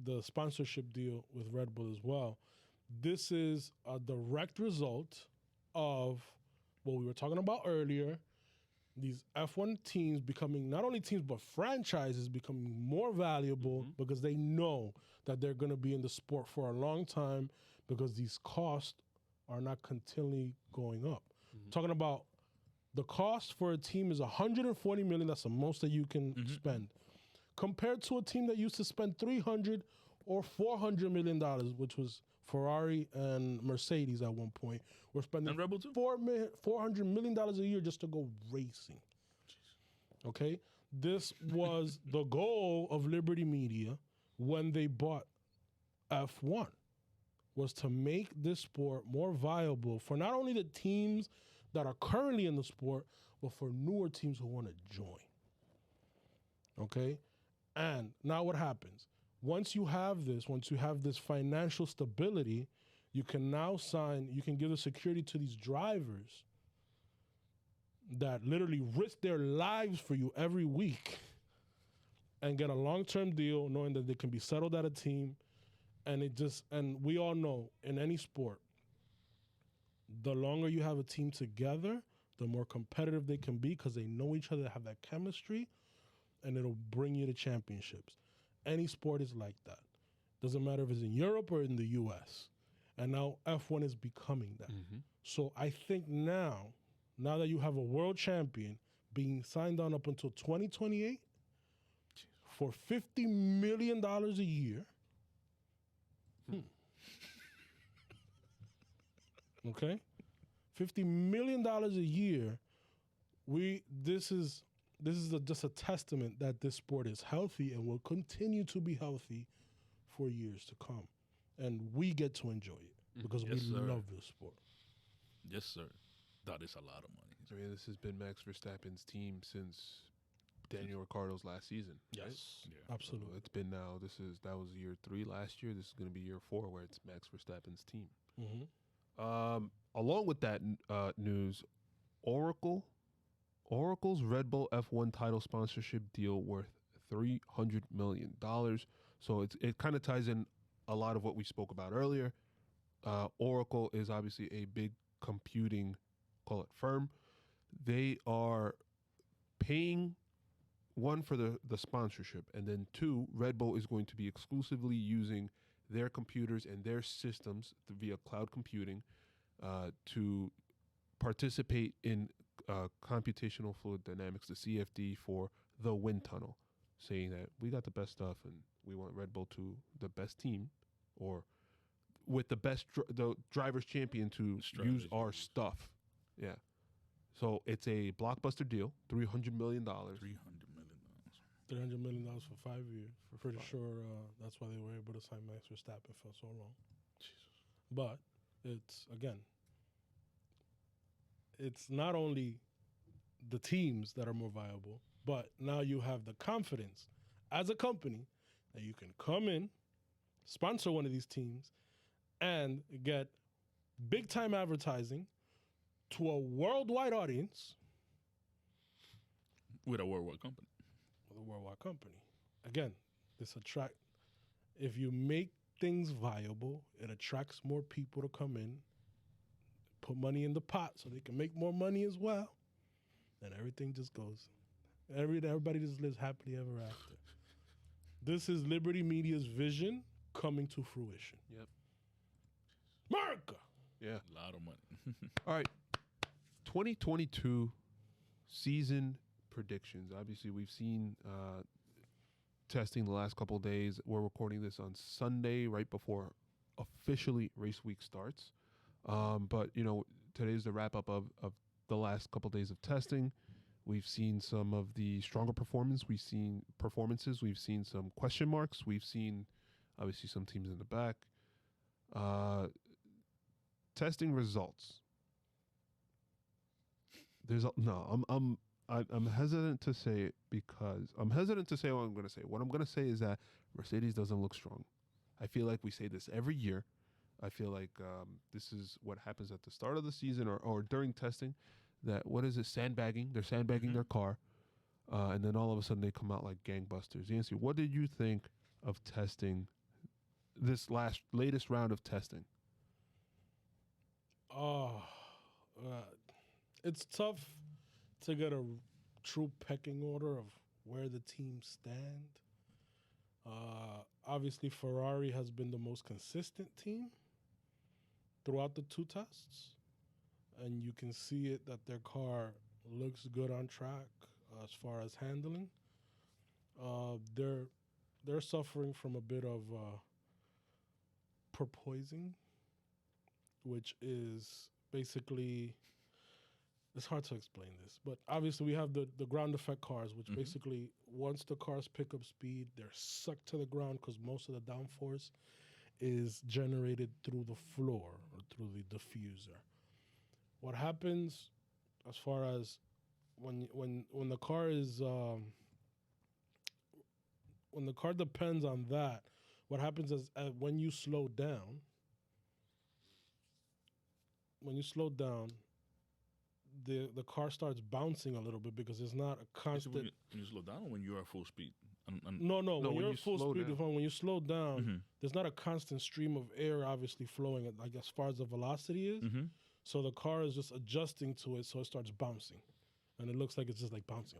the sponsorship deal with Red Bull as well, this is a direct result of what we were talking about earlier, these F1 teams becoming, not only teams, but franchises becoming more valuable because they know that they're going to be in the sport for a long time because these costs are not continually going up. Talking about the cost for a team is $140 million. That's the most that you can spend. Compared to a team that used to spend $300 or $400 million, which was Ferrari and Mercedes at one point. We're spending And Rebel too? $400 million a year just to go racing. Okay? This was the goal of Liberty Media when they bought F1, was to make this sport more viable for not only the teams that are currently in the sport, but for newer teams who want to join. Okay? And now what happens? Once you have this financial stability, you can now you can give the security to these drivers that literally risk their lives for you every week and get a long-term deal knowing that they can be settled at a team. And we all know in any sport, the longer you have a team together, the more competitive they can be because they know each other, have that chemistry, and it'll bring you to championships. any sport is like that. Doesn't matter if it's in Europe or in the U.S. And now F1 is becoming that. So I think now that you have a world champion being signed on up until 2028 for $50 million a year. Okay? $50 million a year. This is just a testament that this sport is healthy and will continue to be healthy for years to come. And we get to enjoy it because we love this sport. Yes, sir. That is a lot of money. I mean, this has been Max Verstappen's team since Daniel Ricciardo's last season. Yes, right? Yeah. absolutely. So it's been now. That was year 3 last year. This is going to be year 4 where it's Max Verstappen's team. Along with that news, Oracle's Red Bull F1 title sponsorship deal worth $300 million. So it kind of ties in a lot of what we spoke about earlier. Oracle is obviously a big computing, call it firm. They are paying, one, for the sponsorship, and then 2, Red Bull is going to be exclusively using their computers and their systems via cloud computing to participate in computational fluid dynamics, the CFD, for the wind tunnel, saying that we got the best stuff and we want Red Bull to the best team, or with the best the drivers champion to use our stuff. Yeah. So it's a blockbuster deal, $300 million. $300 $300 million for 5 years. Pretty sure that's why they were able to sign Max Verstappen for so long. Jesus. But it's not only the teams that are more viable, but now you have the confidence as a company that you can come in, sponsor one of these teams, and get big-time advertising to a worldwide audience. With a worldwide company. With a worldwide company. Again, if you make things viable, it attracts more people to come in, put money in the pot so they can make more money as well, and everything just goes. Everybody just lives happily ever after. This is Liberty Media's vision coming to fruition. Yep. America! Yeah. A lot of money. All right. 2022 season predictions. Obviously, we've seen testing the last couple of days. We're recording this on Sunday, right before officially race week starts. But, today's the wrap-up of the last couple of days of testing. We've seen some of the stronger performances. We've seen some question marks. We've seen, obviously, some teams in the back. Testing results. I'm hesitant to say it because I'm hesitant to say what I'm going to say. What I'm going to say is that Mercedes doesn't look strong. I feel like we say this every year. I feel like this is what happens at the start of the season or during testing. That, what is it, sandbagging? They're sandbagging their car. And then all of a sudden they come out like gangbusters. Yhancy, what did you think of testing, this latest round of testing? It's tough to get a true pecking order of where the teams stand. Obviously, Ferrari has been the most consistent team throughout the 2 tests. And you can see it that their car looks good on track as far as handling. They're suffering from a bit of porpoising, which is basically, it's hard to explain this, but obviously we have the ground effect cars, which basically once the cars pick up speed, they're sucked to the ground because most of the downforce is generated through the floor or through the diffuser. What happens as far as when the car is when the car depends on that, what happens is when you slow down, the car starts bouncing a little bit because it's not a constant. When you slow down, or when you're at full speed? No. When you're at full speed, down. when you slow down, there's not a constant stream of air obviously flowing, like as far as the velocity is. So the car is just adjusting to it, so it starts bouncing, and it looks like it's just like bouncing,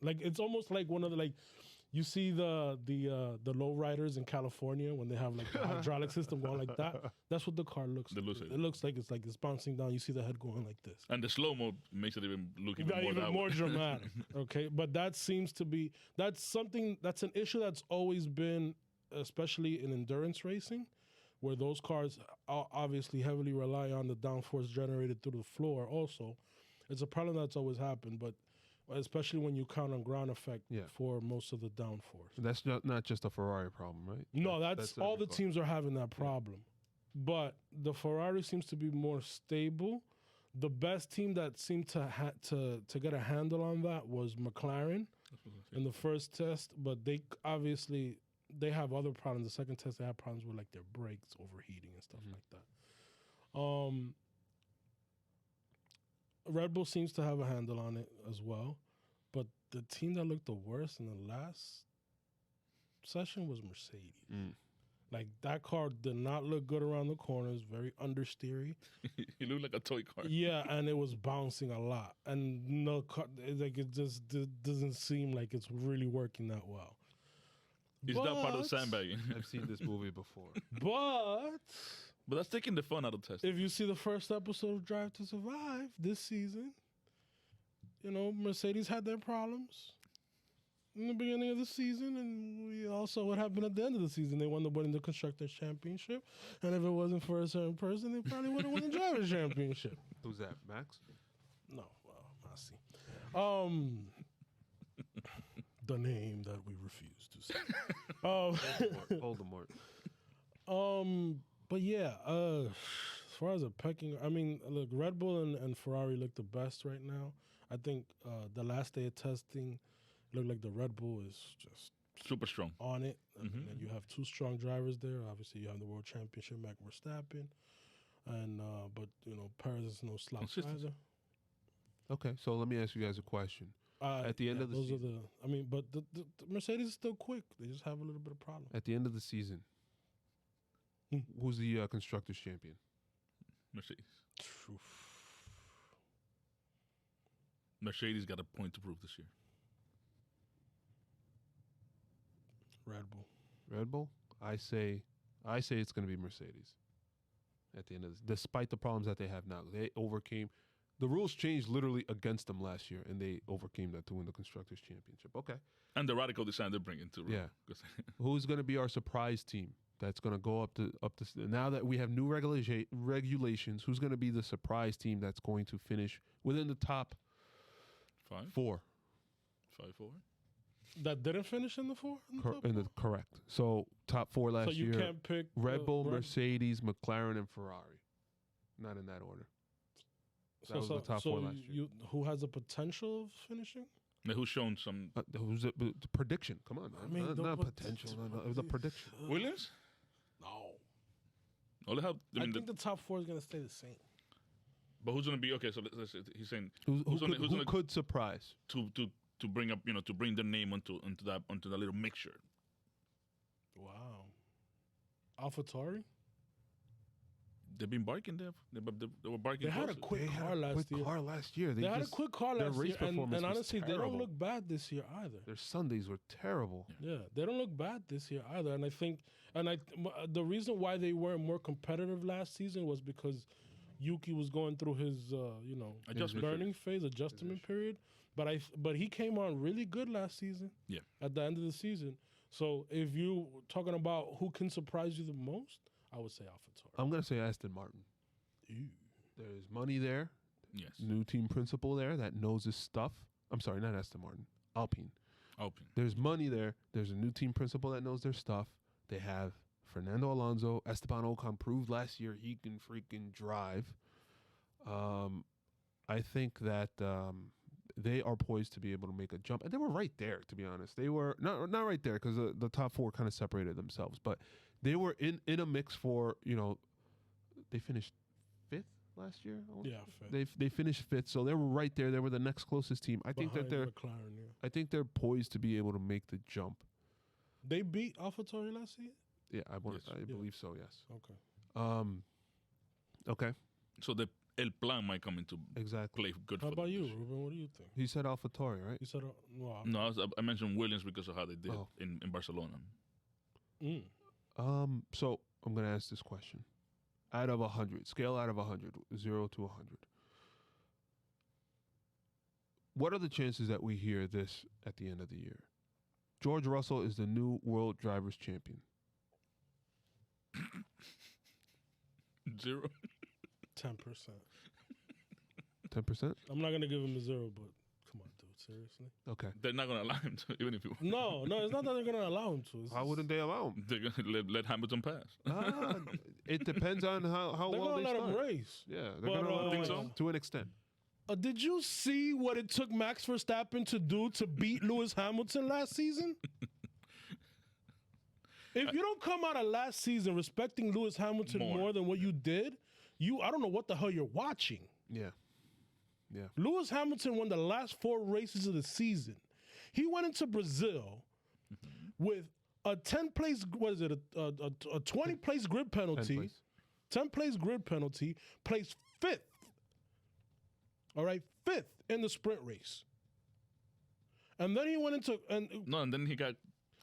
like it's almost like one of the You see the low riders in California when they have like the hydraulic system going like that. That's what the car looks like. It looks like it's bouncing down. You see the head going like this. And the slow mo makes it even look even more dramatic. Okay, but that seems to be that's an issue that's always been, especially in endurance racing, where those cars obviously heavily rely on the downforce generated through the floor. Also, it's a problem that's always happened, but especially when you count on ground effect for most of the downforce. That's not just a Ferrari problem, right? No, that's all the teams are having that problem. But the Ferrari seems to be more stable. The best team that seemed to get a handle on that was McLaren in the first test, but they obviously have other problems. The second test they had problems with like their brakes overheating and stuff like that. Red Bull seems to have a handle on it as well, but the team that looked the worst in the last session was Mercedes. Like, that car did not look good around the corners, very understeery. It looked like a toy car. Yeah, and it was bouncing a lot. And no car, it just doesn't seem like it's really working that well. Is that part of sandbagging? I've seen this movie before. But that's taking the fun out of testing. If you see the first episode of Drive to Survive this season, Mercedes had their problems in the beginning of the season, and we also what happened at the end of the season. They wound up winning the Constructors' Championship, and if it wasn't for a certain person, they probably would have won the Drivers' Championship. Who's that, Max? No, well, Masi. The name that we refuse to say. Voldemort. But yeah, as far as a pecking, I mean, look, Red Bull and Ferrari look the best right now. I think the last day of testing looked like the Red Bull is just super strong on it. And you have two strong drivers there. Obviously, you have the World Championship, Max Verstappen, and but Perez is no slouch either. Okay, so let me ask you guys a question. At the end of the season, but the Mercedes is still quick. They just have a little bit of problem. At the end of the season, who's the Constructors' Champion? Mercedes. Mercedes got a point to prove this year. Red Bull. Red Bull? I say it's going to be Mercedes. At the end of this, despite the problems that they have now, they overcame. The rules changed literally against them last year, and they overcame that to win the Constructors' Championship. Okay. And the radical design they're bringing to yeah. Who's going to be our surprise team that's going to go up to now that we have new regulations? Who's going to be the surprise team that's going to finish within the top 4? 5-4. That didn't finish in the 4. Correct. So top 4 last year. So you can't pick Red Bull, Mercedes, McLaren, and Ferrari. Not in that order. That was the top 4 last year. Who has a potential of finishing? Now, who's shown some... who's the prediction? Come on. I mean, not potential. It was a prediction. Williams? No. I think the top 4 is going to stay the same. But who's going to be... Okay, so he's saying... Who could surprise? To bring up, to bring their name onto that little mixture. Wow. AlphaTauri? They've been barking there. They were barking. They had a quick car last year. They had a quick car last year, and honestly, they don't look bad this year either. Their Sundays were terrible. Yeah, they don't look bad this year either. And I think, the reason why they weren't more competitive last season was because Yuki was going through his, learning phase, adjustment period. But he came on really good last season. Yeah. At the end of the season. So if you talking about who can surprise you the most, I would say AlphaTauri. I'm going to say Aston Martin. Ew. There's money there. Yes. New team principal there that knows his stuff. I'm sorry, not Aston Martin. Alpine. There's money there. There's a new team principal that knows their stuff. They have Fernando Alonso. Esteban Ocon proved last year he can freaking drive. I think that they are poised to be able to make a jump. And they were right there, to be honest. They were not right there because the top 4 kind of separated themselves. But they were in a mix for, they finished 5th last year? Yeah, 5th. They finished 5th, so they were right there. They were the next closest team. I think that they're McLaren, yeah. I think they're poised to be able to make the jump. They beat AlphaTauri last year? Yeah, I believe so, yes. Okay. Okay. So El Plan might come into Exactly. play good How for about them you, this year. Ruben? What do you think? He said AlphaTauri, right? You said, No, I mentioned Williams because of how they did Oh. in Barcelona. So I'm gonna ask this question: out of 100, scale out of 100, 0 to 100. What are the chances that we hear this at the end of the year? George Russell is the new World Drivers' Champion. 0. 10%. 10%? I'm not gonna give him a 0, but come on, dude. Seriously? Okay. They're not going to allow him to, even if you. No, it's not that they're gonna allow him to. Why wouldn't they allow him? They're going to let Hamilton pass. It depends on how They're well gonna they let start. him race. Yeah, they're But, gonna let him Think race so? to an extent. Did you see what it took Max Verstappen to do to beat Lewis Hamilton last season? If you don't come out of last season respecting Lewis Hamilton more than what you did, I don't know what the hell you're watching. Yeah. Lewis Hamilton won the last 4 races of the season. He went into Brazil with a 10-place, what is it, a 20-place grid penalty, 10 place. 10-place grid penalty, placed 5th. All right, 5th in the sprint race. And then he went into and then he got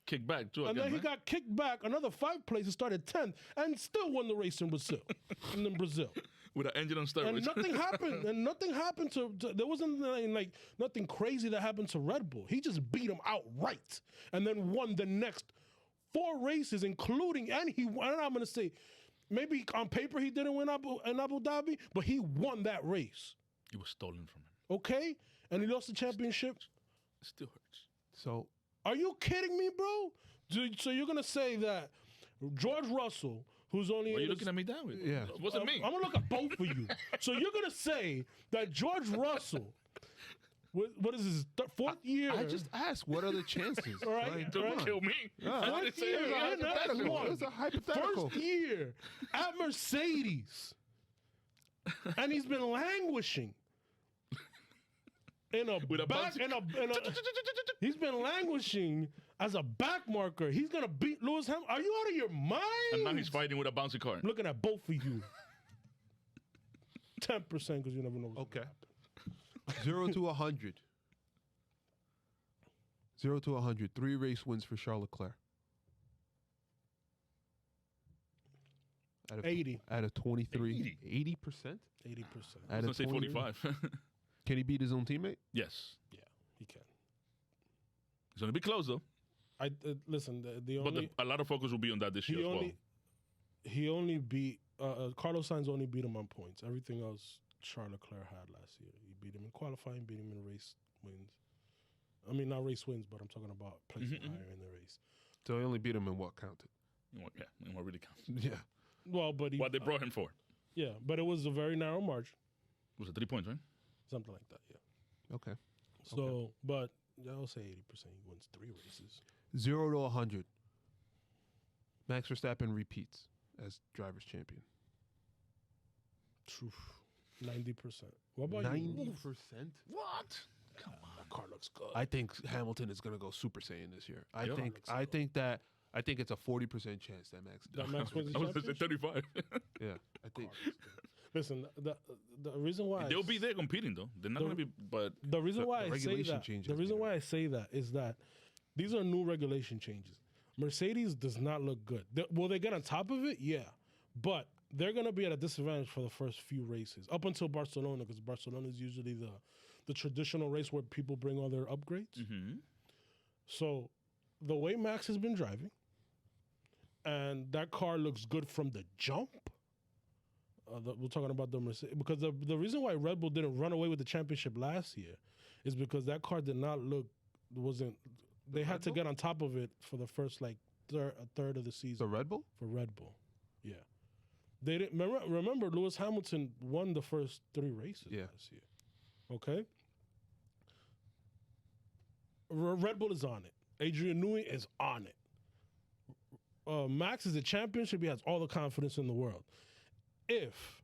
kicked back too. and again, then he right? got kicked back another 5 places, started 10th, and still won the race in Brazil. in Brazil. With an engine on And steroids. nothing happened. And nothing happened to there wasn't like nothing crazy that happened to Red Bull. He just beat him outright, and then won the next 4 races, including and I'm gonna say, maybe on paper he didn't win in Abu Dhabi, but he won that race. It was stolen from him. Okay, and he lost the championship. It still hurts. So Are you kidding me, bro? So you're gonna say that George Russell, who's only Why are in you his- looking at me that way? Yeah. It wasn't me. I'm gonna look at both of you. So you're gonna say that George Russell, what is his 4th year? I just asked, what are the chances? All right, Like, Don't come on. kill me. Yeah. I didn't Fourth say year, it. yeah, that's Hypothetical. one. It's a hypothetical. First year at Mercedes, and he's been languishing in a With a back. He's been languishing as a back marker. He's gonna beat Lewis Hamilton. Are you out of your mind? And now he's fighting with a bouncy car. I'm looking at both of you. 10% because you never know what's Okay. gonna happen. 0 to 100. 0 to 100. 3 race wins for Charles Leclerc. Out of, 80. Out of 23. 80%? 80%. I was going to say 45. Can he beat his own teammate? Yes. Yeah, he can. It's going to be close, though. Listen. The But only a lot of focus will be on that this year as well. he only beat Carlos Sainz only beat him on points. Everything else Charles Leclerc had last year. He beat him in qualifying, beat him in race wins. I mean, not race wins, but I'm talking about placing higher in the race. So he only beat him in what counted? Yeah, and what really counts. Yeah. Well, but What they brought him for. yeah, but it was a very narrow margin, Was it 3 points, right? something like that. Yeah. Okay. So, but I'll say 80%. He wins 3 races. 0 to 100. Max Verstappen repeats as driver's champion. 90%. What about 90%? you? What? That car looks good. I think Hamilton is going to go Super Saiyan this year. I Yeah. think it's a 40% chance that Max does. That Max wins the I was going to say championship? 35. Yeah, I think. Listen, the reason why They'll be there competing, though. They're not going to be, but the reason why the I say regulation that changes the reason later. why I say that is that these are new regulation changes. Mercedes does not look good. Will they get on top of it? Yeah, but they're going to be at a disadvantage for the first few races up until Barcelona, because Barcelona is usually the traditional race where people bring all their upgrades. mm-hmm. So the way Max has been driving, and that car looks good from the jump. We're talking about the Mercedes, because the reason why Red Bull didn't run away with the championship last year is because that car did not look they had to get on top of it for the first third of the season. The Red Bull? For Red Bull, yeah. They didn't remember Lewis Hamilton won the first 3 races last year. Okay. Red Bull is on it. Adrian Newey is on it. Max is a championship. He has all the confidence in the world. If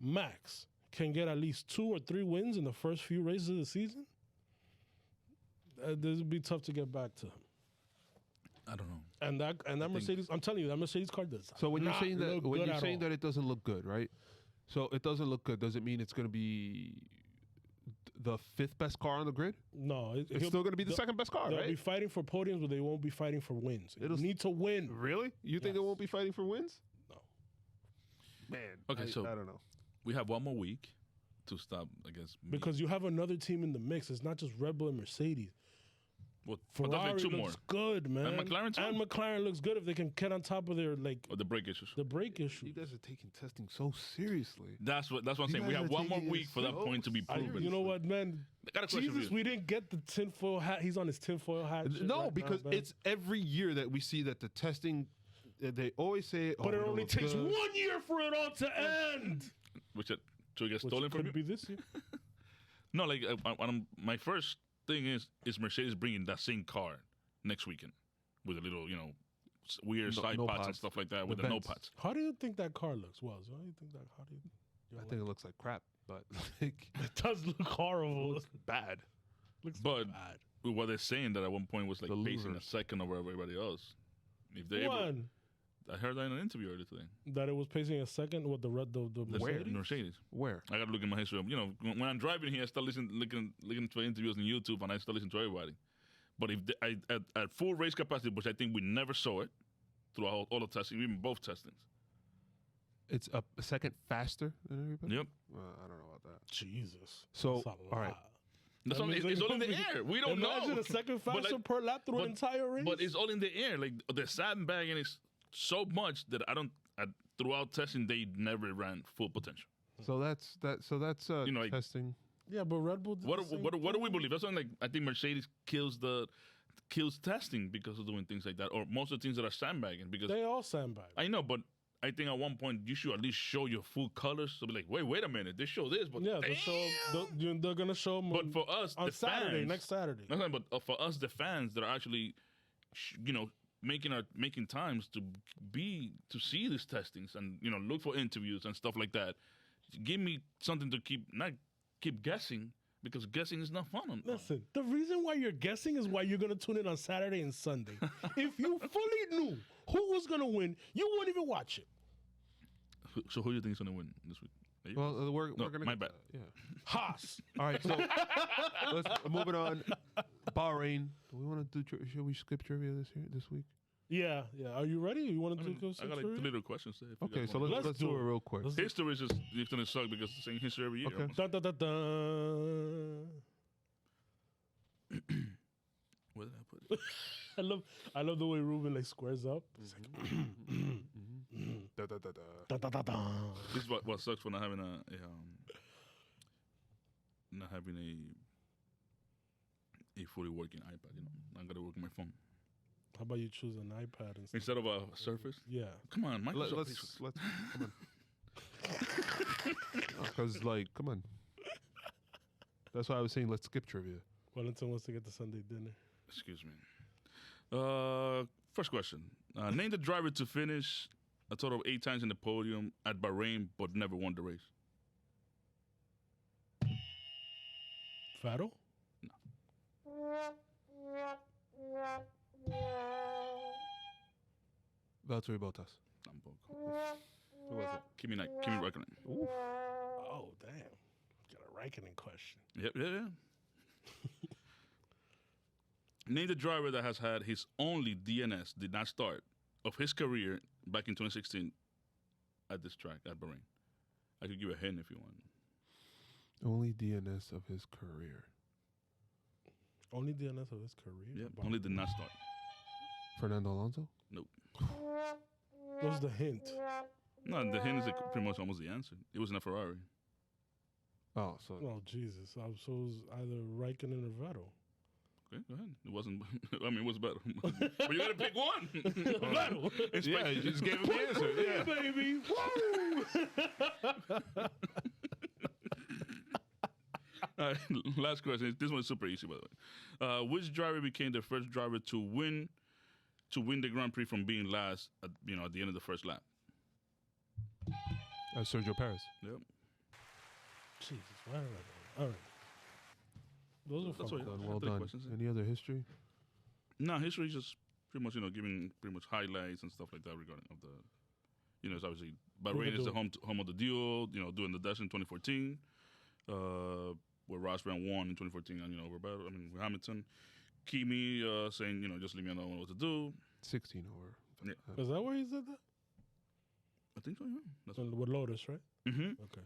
Max can get at least 2 or 3 wins in the first few races of the season, this would be tough to get back to him. I don't know. And that Mercedes, I'm telling you, that Mercedes car does. So when you're not saying that look when good you're at saying all. that it doesn't look good, right? So it doesn't look good. Does it mean it's going to be the 5th best car on the grid? No, It's still going to be the 2nd best car, They'll right? be fighting for podiums, but they won't be fighting for wins. You need to win. Really? You think it Yes. won't be fighting for wins? No. Man. Okay, so I don't know. we have one more week to stop, I guess. Because you have another team in the mix. It's not just Red Bull and Mercedes. Well, Ferrari definitely two looks more. good, man. And McLaren too? And McLaren looks good if they can get on top of their Or the brake issues. the brake issue. You guys are taking testing so seriously. That's what I'm You saying. We guys have are one more taking it week for that so point to be proven. You know what, man? I got a question for Jesus, you. we didn't get the tinfoil hat. He's on his tinfoil hat. shit No, right because now, man. it's every year that we see that the testing. They always say, But it we don't only look takes good. 1 year for it all to end. Which to get Which stolen from could you? be this year. No, like my first thing is Mercedes bringing that same car next weekend with a little, weird No- side no pods and pods. stuff like that The with the no vents. pods. How do you think that car looks? Well, how do you think that? How do you? I think it looks like crap, but like, it does look horrible. looks bad. looks But bad. what they're saying that at one point was like The pacing a losers. second over everybody else. If they ever, One I heard that in an interview earlier today. that it was pacing a second with the The Mercedes. Mercedes. Where? I gotta look in my history. When I'm driving here, I start looking to interviews on YouTube, and I start listening to everybody. But if at full race capacity, which I think we never saw it throughout all the testing, even both testings. It's a second faster than everybody. Yep. I don't know about that. Jesus. So, That's a all right. lot. That's That only, means it's they all in the moving- air. We don't Imagine know. a second But, faster like, per lap through but- an entire race. But it's all in the air. Like the sandbagging is so much that throughout testing they never ran full potential. So that's Like- testing. yeah, but Red Bull. Did What the same do we thing. believe? That's something like I think Mercedes kills testing because of doing things like that, or most of the things that are sandbagging. Because They all sandbag. I know, but I think at one point you should at least show your full colors. So be like, wait a minute, they show this, but Yeah, damn! they're gonna show them. But for us, on the Saturday, fans, next Saturday. No, no, but for us, the fans that are actually, making times to see these testings and look for interviews and stuff like that. Give me something to not keep guessing, because guessing is not fun. Listen, the reason why you're guessing is why you're gonna tune in on Saturday and Sunday. If you fully knew who was gonna win, you wouldn't even watch it. So who do you think is going to win this week? Are you? Well, we're gonna. my get bad. to that, Haas. Yeah. All right. So let's moving on. Bahrain. Do we want to do? Should we skip trivia this week? Yeah. Are you ready? You want I to mean, do I got like some two little questions there. if you Okay. guys So want. let's do it real quick. Let's do- History is it's going to suck because it's the same history every year. Okay. almost. Dun, dun, dun, dun. Where did I put it? I love the way Ruben like squares up. It's like, Da, da, da, da. dun, dun, dun, dun. This is what sucks for not having a fully working iPad. I got to work on my phone How about you choose an iPad instead? instead of a Surface. Yeah. Come on, Microsoft. Let's come on. Because come on. That's why I was saying let's skip trivia. Wellington wants to get the Sunday dinner. Excuse me. First question. Name the driver to finish a total of 8 times in the podium at Bahrain, but never won the race. Vettel? Valtteri Bottas. Tampoco. Who was it? Kimi Räikkönen. Oh, damn. Got a Raikkonen question. Yeah. Name the driver that has had his only DNS, did not start, of his career back in 2016 at this track at Bahrain. I could give a hint if you want. Only DNS of his career. Only DNS of his career? Yep, Wow. only did not start. Fernando Alonso. Nope. What's the hint? No, the hint is pretty much almost the answer. It was in a Ferrari. Oh, so Oh, Jesus. I was either Raikkonen or Vettel. Okay, go ahead. It wasn't. I mean, it was better. But you got to pick one. Vettel. yeah, you just gave him the answer. Yeah. Baby. Woo! All right, last question. This one's super easy, by the way. Which driver became the first driver to win the Grand Prix from being last at the end of the first lap? Sergio Perez. Yep. Jesus, why did I do that? All right. Those are That's fun. what- Done, I well have three done. questions there. Any other history? No, history is just pretty much giving pretty much highlights and stuff like that regarding of the You know, it's obviously Bahrain is the home of the duel. You know, doing the Dutch in 2014, where Rosberg won in 2014. And with Hamilton, Kimi saying, just leave me alone, I don't know what to do. 16 over. Yeah. Is that where he said that? I think so. Yeah. That's With Lotus, right? Mm-hmm. Okay.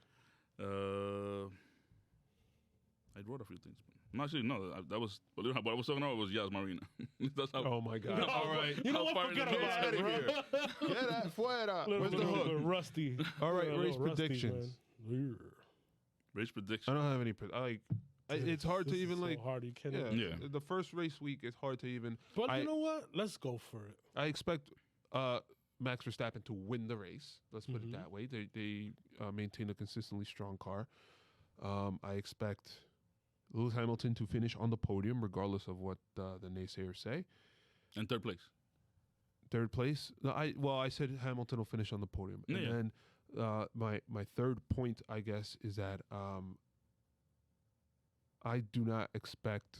I wrote a few things. No, actually, no. That was what I was talking about was Yas Marina. That's how. Oh my God! All right, You know what? Forget about it, bro. Get that fuera. Where's the little hook? Rusty. All right, A race little rusty, predictions. man. Race prediction. I don't have any. It's hard to This even is so like. hard. You can't. Yeah, Yeah. The first race week is hard to even. But you know what? Let's go for it. I expect Max Verstappen to win the race. Let's put it that way. They maintain a consistently strong car. I expect Lewis Hamilton to finish on the podium, regardless of what the naysayers say. And third place. Third place. No, I said Hamilton will finish on the podium, and then my third point, I guess, is that I do not expect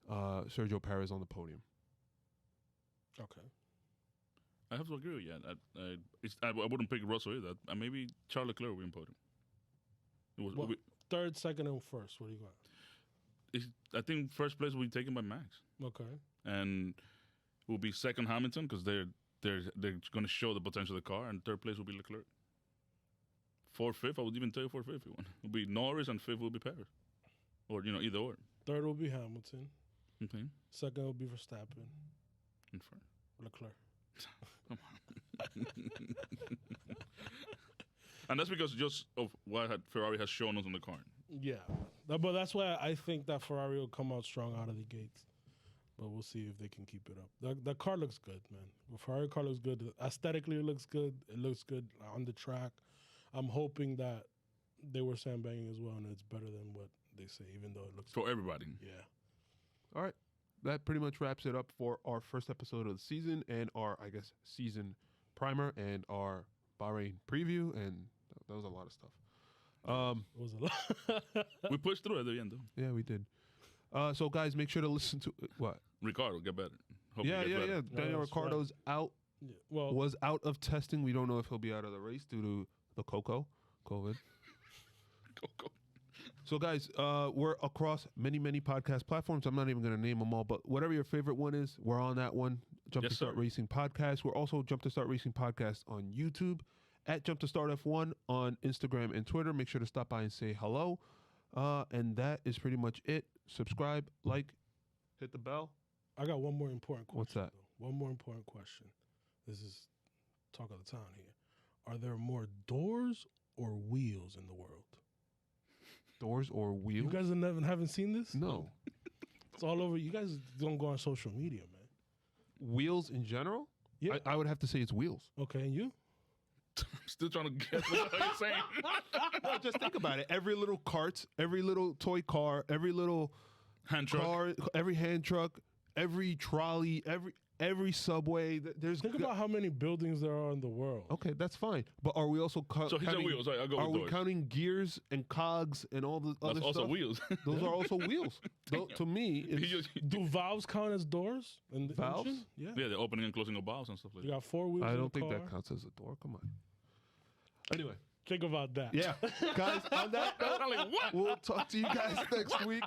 Sergio Perez on the podium. Okay. I have to agree with you. I wouldn't pick Russell either. Maybe Charles Leclerc will be in podium. Well, third, second, and first. What do you got? I think first place will be taken by Max. Okay. And it will be second Hamilton because they're going to show the potential of the car, and third place will be Leclerc. Fourth, fifth, I would even tell you fourth, fifth if you want. It will be Norris, and fifth will be Perez. Or, either or. Third will be Hamilton. Okay. Second will be Verstappen. And first. Leclerc. Come on. And that's because just of what Ferrari has shown us on the car. Yeah. But that's why I think that Ferrari will come out strong out of the gates. But we'll see if they can keep it up. The car looks good, man. The Ferrari car looks good. Aesthetically, it looks good. It looks good on the track. I'm hoping that they were sandbagging as well, and it's better than what they say, even though it looks For everybody. Yeah. All right. That pretty much wraps it up for our first episode of the season and our, I guess, season primer and our Bahrain preview. And that was a lot of stuff. It was a lot. We pushed through at the end, though. Yeah, we did. So, guys, make sure to listen to what? Ricardo, get better. Yeah. Daniel that's Ricciardo's out. Yeah. Well, Was out of testing. We don't know if he'll be out of the race due to the COVID. Go. So, guys, we're across many podcast platforms. I'm not even going to name them all, but whatever your favorite one is, we're on that one. Jump Yes, to Start sir. Racing Podcast. We're also Jump to Start Racing Podcast on YouTube, at Jump to Start F1 on Instagram and Twitter. Make sure to stop by and say hello. And that is pretty much it. Subscribe, like, hit the bell. I got one more important question. What's that? Though. One more important question. This is talk of the town here. Are there more doors or wheels in the world? Doors or wheels? You guys haven't seen this? No. It's all over. You guys don't go on social media, man. Wheels in general? Yeah. I would have to say it's wheels. Okay, and you? I'm still trying to guess what you're saying. No, just think about it. Every little cart, every little toy car, every little Hand truck. car, every hand truck, every trolley, every subway. There's Think about how many buildings there are in the world. Okay, that's fine. But are we also So he said counting, wheels. Right, I'll go are with we doors. counting gears and cogs and all the other That's also stuff? wheels. Those are also wheels. To me, it's, Do valves count as doors? In the Valves? engine? Yeah. Yeah, the opening and closing of valves and stuff like You that. got four wheels I in don't the think car. that counts as a door. Come on. Anyway, Think about that. yeah, guys. On that note, I'm like, what? we'll talk to you guys next week.